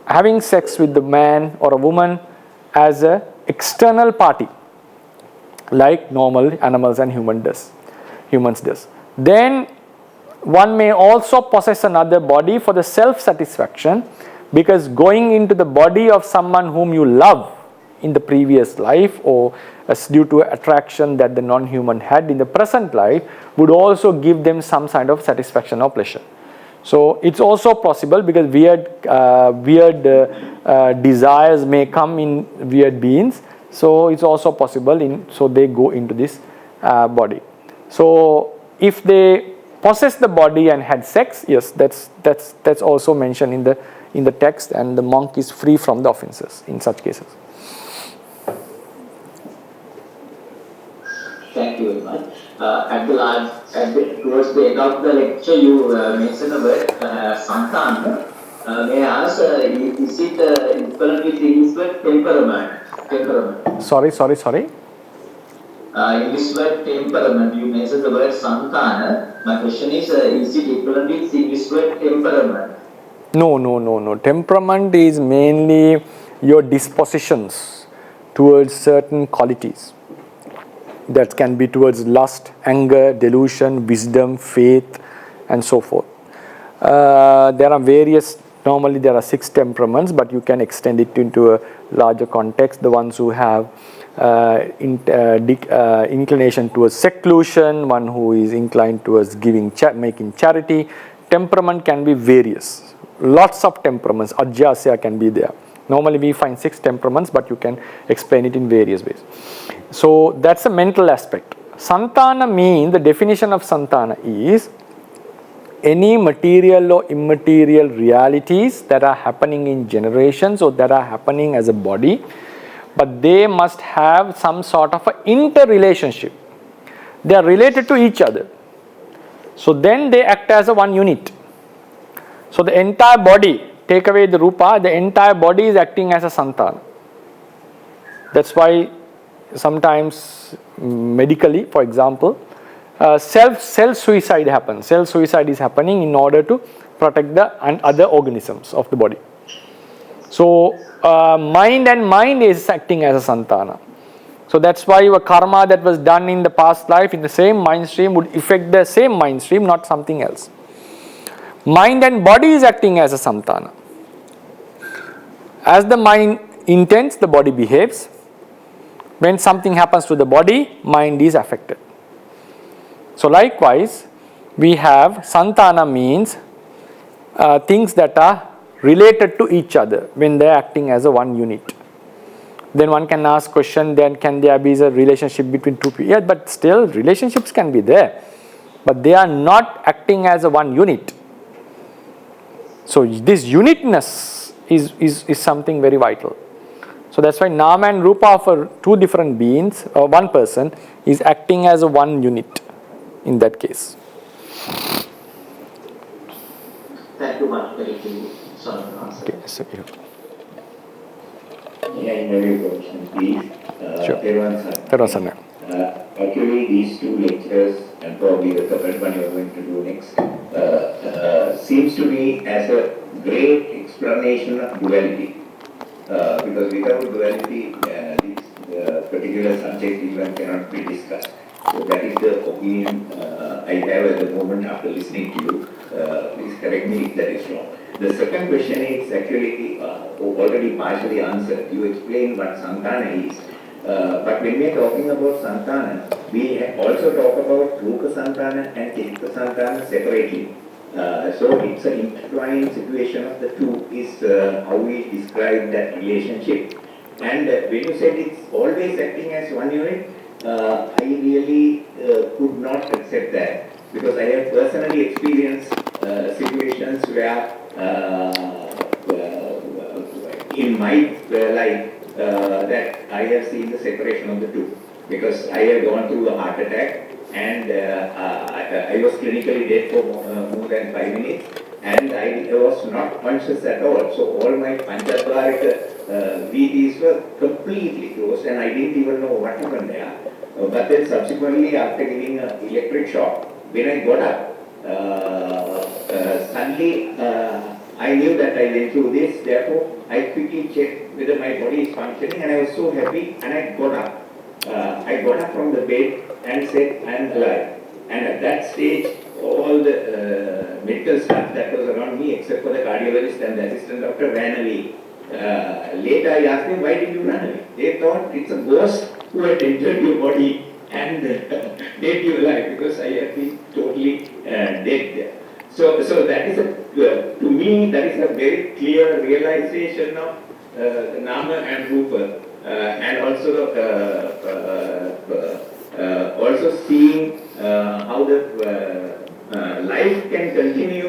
having sex with the man or a woman as an external party, like normal animals and humans does. Then one may also possess another body for the self-satisfaction, because going into the body of someone whom you love in the previous life, or as due to attraction that the non-human had in the present life, would also give them some kind of satisfaction or pleasure. So it's also possible, because weird desires may come in weird beings. So it's also possible so they go into this body. So if they possess the body and had sex, yes, that's also mentioned in the text, and the monk is free from the offenses in such cases. Thank you very much. Towards the end of the lecture, you mentioned the word santana. May I ask, is it equivalent with the English word temperament? Sorry. English word temperament, you mentioned the word santana. My question is it equivalent with the English word temperament? No. Temperament is mainly your dispositions towards certain qualities. That can be towards lust, anger, delusion, wisdom, faith, and so forth. There are various, normally there are 6 temperaments, but you can extend it into a larger context. The ones who have inclination towards seclusion, one who is inclined towards making charity. Temperament can be various. Lots of temperaments. Ajasya can be there. Normally we find 6 temperaments, but you can explain it in various ways. So that's a mental aspect. Santana means, the definition of santana is any material or immaterial realities that are happening in generations or that are happening as a body, but they must have some sort of an interrelationship. They are related to each other. So then they act as a one unit. So the entire body, take away the Rūpa, the entire body is acting as a santana. That's why sometimes medically, for example, self-suicide happens. Self-suicide is happening in order to protect the other organisms of the body. So mind is acting as a santana. So that's why your karma that was done in the past life in the same mind stream would affect the same mind stream, not something else. Mind and body is acting as a santana. As the mind intends, the body behaves. When something happens to the body, mind is affected. So likewise, we have santana means things that are related to each other when they are acting as a one unit. Then one can ask question, then can there be a relationship between two people? Yeah, but still relationships can be there. But they are not acting as a one unit. So this unitness is something very vital. So that's why Nama and Rūpa for 2 different beings, or one person, is acting as a one unit in that case. Thank you much. Okay, so you. Yeah, in every question, please. Sure. Actually, these 2 lectures, and probably the third one you are going to do next, seems to me as a great explanation of duality. Because without duality, this particular subject even cannot be discussed. So that is the opinion I have at the moment after listening to you. Please correct me if that is wrong. The second question is actually already partially answered. You explained what santana is. But when we are talking about santana, we also talk about Rūpa santana and Chitta santana separately. So it's an intertwined situation of the 2 is how we describe that relationship. And when you said it's always acting as one unit, I really could not accept that, because I have personally experienced situations where in my life that I have seen the separation of the 2, because I have gone through a heart attack and I was clinically dead for more than 5 minutes, and I was not conscious at all. So all my Panchatvarika VDs were completely closed and I didn't even know what happened there. But then subsequently, after getting an electric shock, when I got up, suddenly I knew that I went through this. Therefore, I quickly checked whether my body is functioning, and I was so happy, and I got up. I got up from the bed and said, I am alive. And at that stage, all the medical staff that was around me, except for the cardiologist and the assistant doctor, ran away. later I asked them, why did you run away? They thought it's a ghost who had entered your body and made you alive, because I have been totally dead there. So that is to me, that is a very clear realization of Nama and Rūpa, and also seeing how the life can continue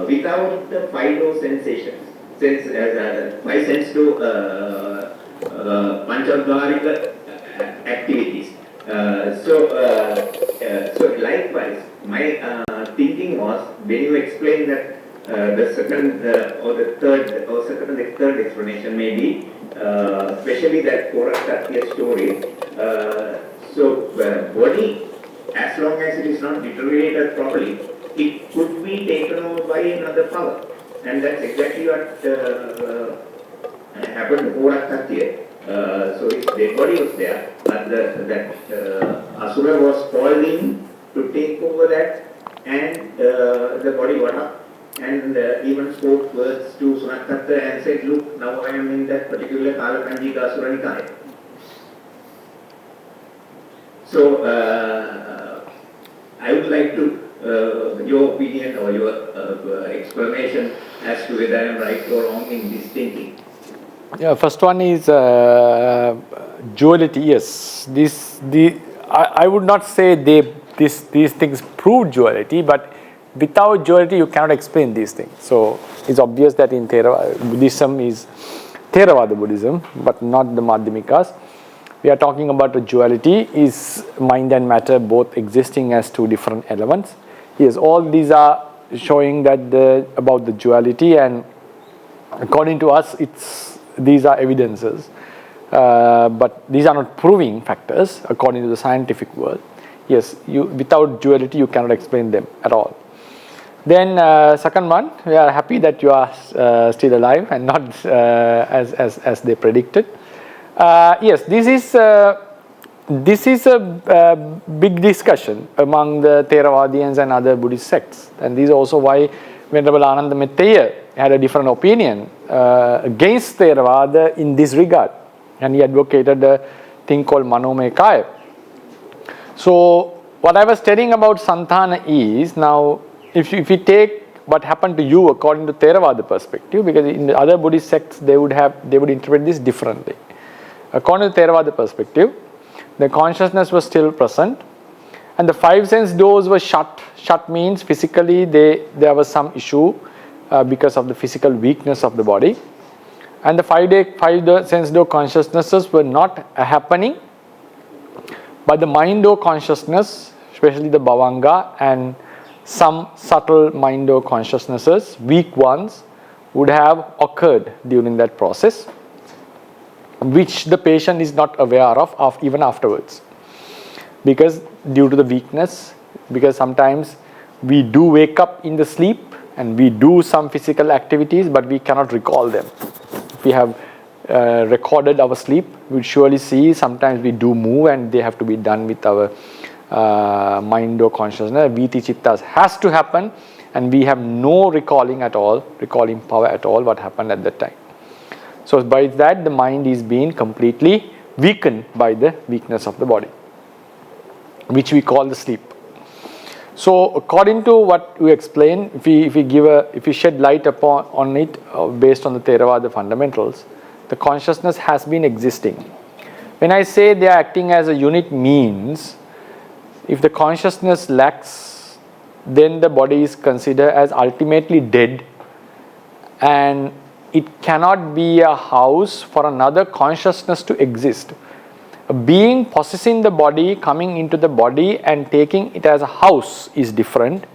without the five sensation. Five sense to Panchabharika activities. So likewise, my thinking was, when you explain that the second or the third explanation may be, especially that Korakatya story. Body, as long as it is not deteriorated properly, it could be taken over by another power, and that's exactly what happened to Korakatya. So his dead body was there, but that Asura was called in to take over that, and the body got up and even spoke words to Sunakatta and said, look, now I am in that particular Kalakanjika Asura Nikaya. So I would like to your opinion or your explanation as to whether I am right or wrong in this thinking. Yeah, first one is duality. Yes, I would not say these things prove duality, but without duality you cannot explain these things. So it's obvious that in Buddhism is Theravada Buddhism, but not the Madhyamikas. We are talking about the duality, is mind and matter both existing as two different elements. Yes, all these are showing that about the duality, and according to us, these are evidences, but these are not proving factors according to the scientific world. Yes, without duality you cannot explain them at all. Then second one, we are happy that you are still alive and not as they predicted. Yes, this is a big discussion among the Theravadians and other Buddhist sects, and this is also why Venerable Ananda Metteyya had a different opinion against Theravada in this regard, and he advocated a thing called Manomaya Kaya. So what I was telling about Santana is, now if you take what happened to you according to Theravada perspective, because in the other Buddhist sects they would interpret this differently. According to Theravada perspective, the consciousness was still present, and the five sense doors were shut. Shut means physically there was some issue because of the physical weakness of the body, and the five sense door consciousnesses were not happening, but the mind door consciousness, especially the bhavanga and some subtle mind door consciousnesses, weak ones, would have occurred during that process, which the patient is not aware of even afterwards, because due to the weakness, because sometimes we do wake up in the sleep and we do some physical activities, but we cannot recall them. If we have recorded our sleep, we surely see sometimes we do move and they have to be done with our mind or consciousness. Viti Chittas has to happen, and we have no recalling power at all what happened at that time. So by that the mind is being completely weakened by the weakness of the body, which we call the sleep. So according to what we explain, if we shed light on it based on the Theravada fundamentals, the consciousness has been existing. When I say they are acting as a unit means, if the consciousness lacks, then the body is considered as ultimately dead, and it cannot be a house for another consciousness to exist. A being possessing the body, coming into the body and taking it as a house is different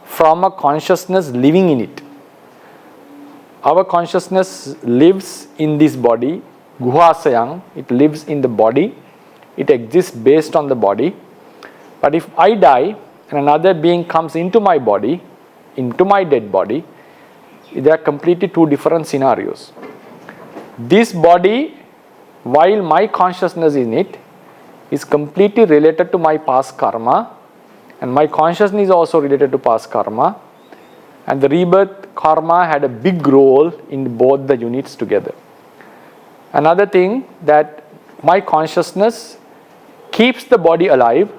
from a consciousness living in it. Our consciousness lives in this body, guhasayang, it lives in the body, it exists based on the body. But if I die and another being comes into my body, into my dead body, there are completely two different scenarios. This body, while my consciousness in it, is completely related to my past karma, and my consciousness is also related to past karma. And the rebirth karma had a big role in both the units together. Another thing, that my consciousness keeps the body alive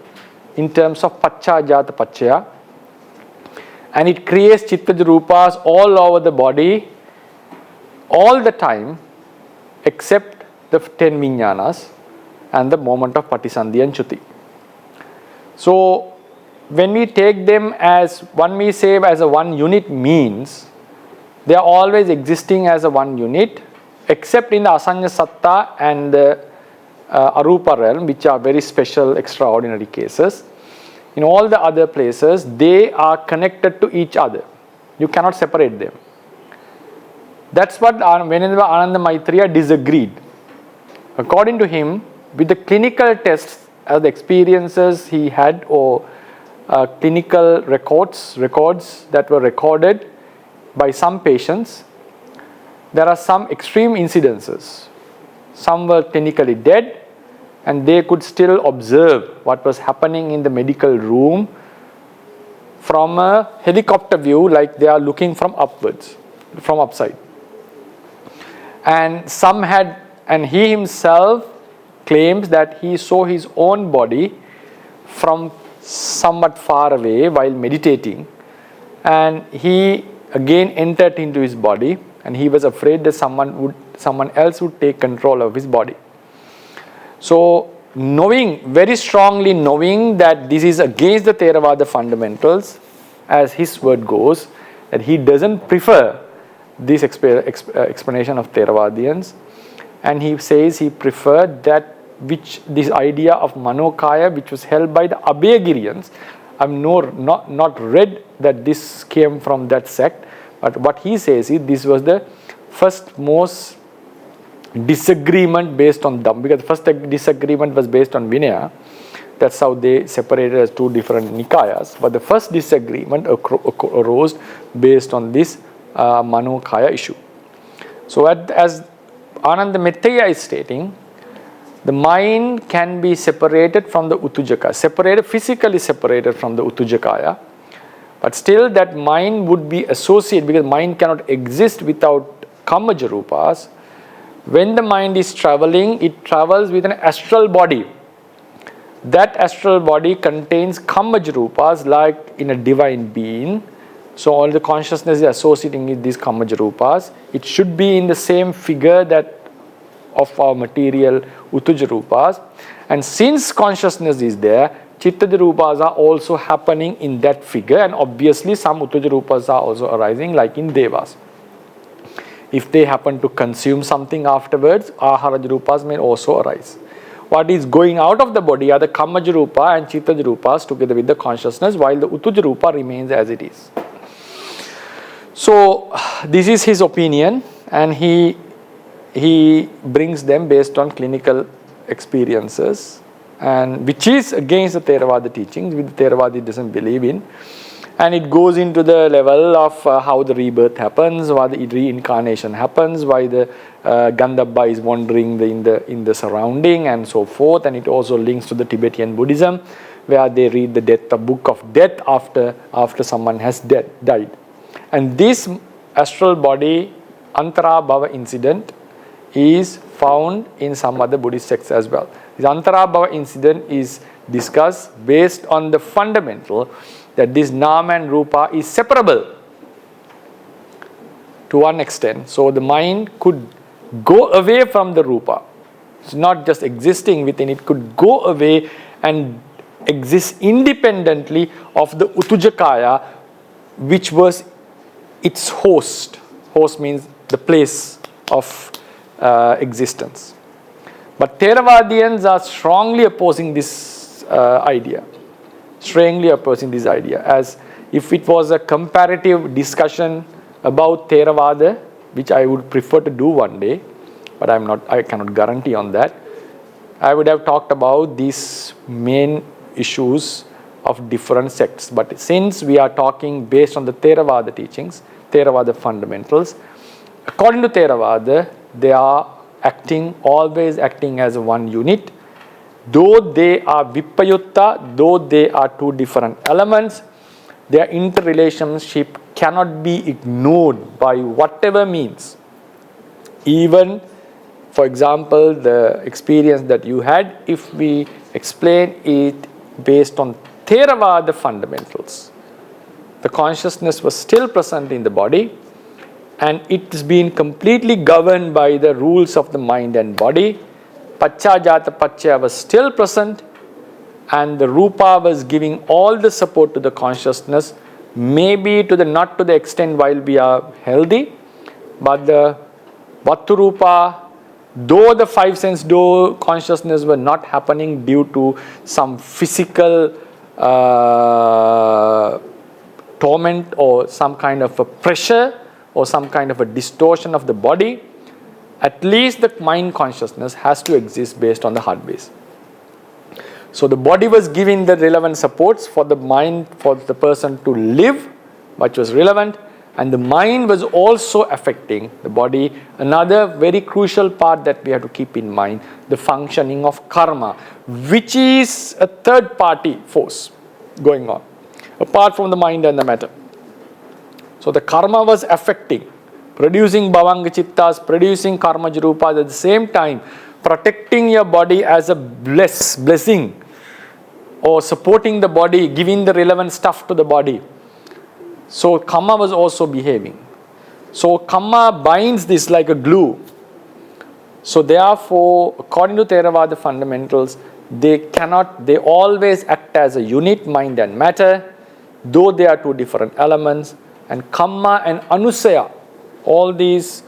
in terms of Pachajata Pachaya, and it creates Chittaja Rupas all over the body all the time except the 10 Vijnanas and the moment of Patisandhi and Chuti. So when we take them as one, we say as a one unit, means they are always existing as a one unit, except in the Asanya Satta and the Arupa realm, which are very special, extraordinary cases. In all the other places, they are connected to each other. You cannot separate them. That's what Venerable Ananda Maitreya disagreed. According to him, with the clinical tests, the experiences he had, or clinical records that were recorded by some patients, there are some extreme incidences. Some were clinically dead, and they could still observe what was happening in the medical room from a helicopter view, like they are looking from upwards, from upside. And some had, and he himself claims that he saw his own body from somewhat far away while meditating, and he again entered into his body, and he was afraid that someone else would take control of his body. So very strongly knowing that this is against the Theravada fundamentals, as his word goes, that he doesn't prefer this explanation of Theravadians, and he says he preferred that this idea of Manokaya, which was held by the Abhayagirians. I've not read that this came from that sect, but what he says is this was the first most disagreement based on Dhammam, because the first disagreement was based on Vinaya. That's how they separated as two different Nikayas. But the first disagreement arose based on this Manokaya issue. So as Ananda Maitreya is stating, the mind can be separated from the Uttujaka, physically separated from the Uttujakaya, but still that mind would be associated, because mind cannot exist without Kammaja Rupas. When the mind is traveling, it travels with an astral body. That astral body contains Kammaja Rupas, like in a divine being. So all the consciousness is associating with these Kammaja Rupas. It should be in the same figure that of our material Uttuja Rupas. And since consciousness is there, Chittaja Rupas are also happening in that figure, and obviously some Uttuja Rupas are also arising, like in Devas. If they happen to consume something afterwards, Aharaja Rupas may also arise. What is going out of the body are the Kammaja Rupa and Chittaja Rupas together with the consciousness, while the Uttuja Rupa remains as it is. So this is his opinion, and he brings them based on clinical experiences, and which is against the Theravada teachings, which the Theravada doesn't believe in. And it goes into the level of how the rebirth happens, why the reincarnation happens, why the Gandhabba is wandering in the surrounding, and so forth. And it also links to the Tibetan Buddhism, where they read the book of death after someone has died. And this astral body Antara Bhava incident is found in some other Buddhist sects as well. This Antara Bhava incident is discussed based on the fundamental that this Nama and Rupa is separable to one extent. So the mind could go away from the Rupa. It's not just existing within, it could go away and exist independently of the Uttujakaya, which was its host. Host means the place of existence. But Theravadians are strongly opposing this idea. Strongly opposing this idea. As if it was a comparative discussion about Theravada, which I would prefer to do one day, but I cannot guarantee on that. I would have talked about these main issues of different sects. But since we are talking based on the Theravada teachings, Theravada fundamentals, according to Theravada, they are always acting as one unit. Though they are Vipayutta, though they are two different elements, their interrelationship cannot be ignored by whatever means. Even, for example, the experience that you had, if we explain it based on Theravada fundamentals, the consciousness was still present in the body, and it is being completely governed by the rules of the mind and body. Pachajata Pachya was still present, and the Rūpa was giving all the support to the consciousness, maybe not to the extent while we are healthy, but the Vattu Rūpa, though the five sense door consciousness were not happening due to some physical torment or some kind of a pressure or some kind of a distortion of the body, at least the mind consciousness has to exist based on the heart base. So the body was giving the relevant supports for the mind, for the person to live, which was relevant, and the mind was also affecting the body. Another very crucial part that we have to keep in mind, the functioning of karma, which is a third party force going on, apart from the mind and the matter. So the karma was affecting, producing bhavanga chittas, producing karma rupas, at the same time protecting your body as a blessing, or supporting the body, giving the relevant stuff to the body. So karma was also behaving. So karma binds this like a glue. So therefore, according to Theravada fundamentals, they always act as a unit, mind and matter, though they are two different elements. And karma and anusaya, all these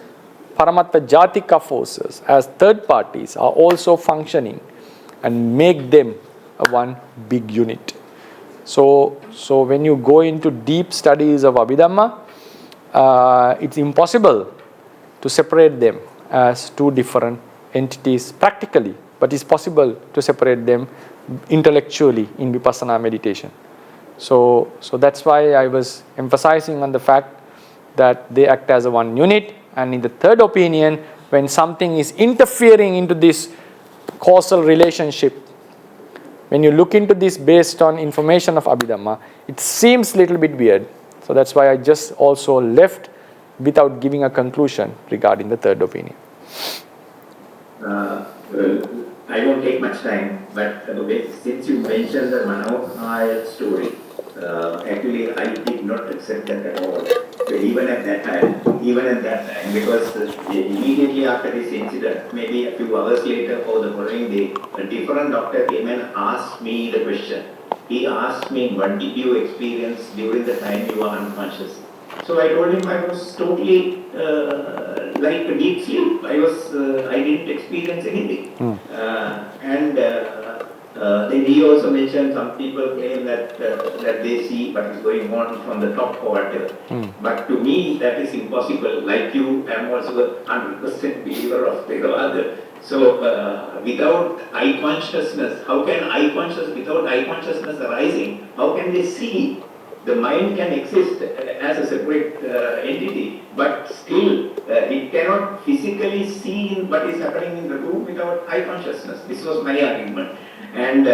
paramatta jatika forces as third parties are also functioning and make them a one big unit. So when you go into deep studies of Abhidhamma, it's impossible to separate them as two different entities practically, but it's possible to separate them intellectually in Vipassana meditation. So that's why I was emphasizing on the fact that they act as a one unit, and in the third opinion, when something is interfering into this causal relationship, when you look into this based on information of Abhidhamma, it seems a little bit weird. So that's why I just also left without giving a conclusion regarding the third opinion. I won't take much time, but since you mentioned the Mahāvihāra story, actually I did not accept that at all. So even at that time, because immediately after this incident, maybe a few hours later or the following day, a different doctor came and asked me the question. He asked me, what did you experience during the time you were unconscious? So I told him I was totally like a deep sleep. I didn't experience anything. Then he also mentioned some people claim that they see what is going on from the top or whatever. But to me that is impossible. Like you, I am also a 100% believer of Theravada. So without eye consciousness, without eye consciousness arising, how can they see? The mind can exist as a separate entity, but still it cannot physically see what is happening in the room without eye consciousness. This was my argument, and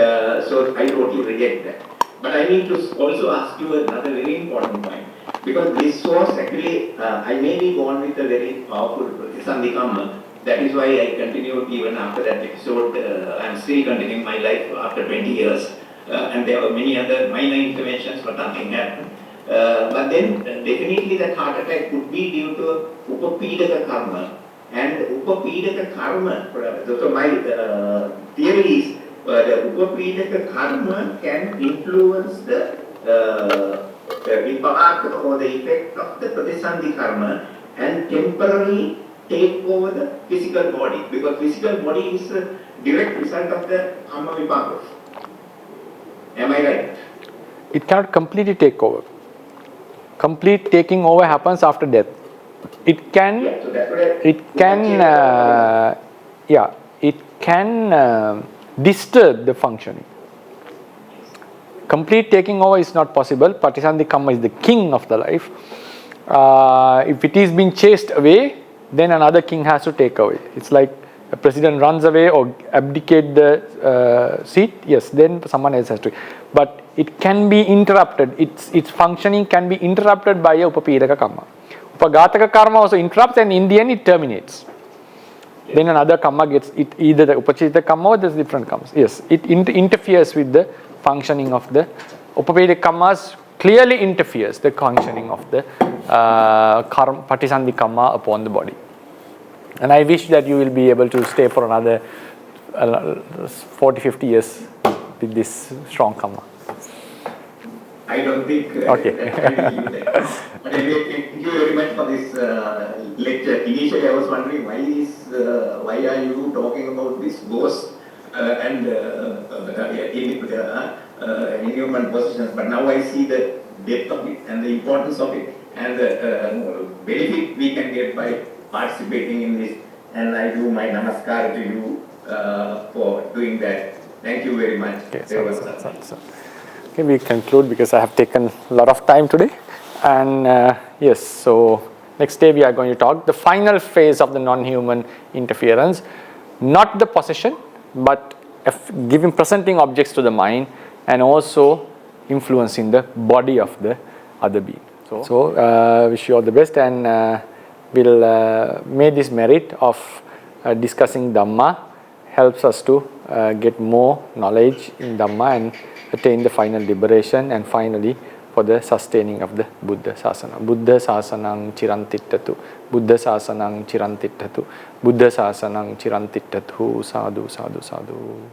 so I totally reject that. But I need to also ask you another very important point, because this was actually, I may be born with a very powerful Pratisandhi. That is why I continued even after that episode. I am still continuing my life after 20 years. And there were many other minor interventions, but nothing happened. But then definitely that heart attack could be due to Upapīdaka karma. And Upapīdaka karma, so my theory is the Upapīdaka karma can influence the vipaka or the effect of the Pratisandhi karma and temporarily take over the physical body, because physical body is a direct result of the karma vipaka. Am I right? It cannot completely take over. Complete taking over happens after death. It can, disturb the functioning. Complete taking over is not possible. Pratisandhi karma is the king of the life. If it is being chased away, then another king has to take away. It's like a president runs away or abdicate the seat, yes, then someone else has to. But it can be interrupted. Its functioning can be interrupted by a upapedaka karma. Upagataka karma also interrupts, and in the end it terminates. Then another karma gets it, either the upachita karma or there's different karmas. Yes, it interferes with the functioning of the upapedaka karmas. Clearly interferes the functioning of the karma, patisandhi karma upon the body. And I wish that you will be able to stay for another 40-50 years with this strong karma. I don't think Okay. I will do that. But anyway, thank you very much for this lecture. Initially, I was wondering why are you talking about this ghost and inhuman positions? But now I see the depth of it and the importance of it and the benefit we can get by participating in this. And I do my namaskar to you for doing that. Thank you very much. Okay, okay, we conclude because I have taken a lot of time today. And yes, so next day we are going to talk the final phase of the non-human interference, not the possession, but presenting objects to the mind and also influencing the body of the other being. So wish you all the best, and we'll may this merit of discussing Dhamma helps us to get more knowledge in Dhamma and attain the final liberation, and finally for the sustaining of the Buddha Sasana. Buddha Sasanang Chirantittatu. Buddha Sasanang Chirantittatu. Buddha Sasanang Chirantittatu. Sadhu, sadhu, sadhu.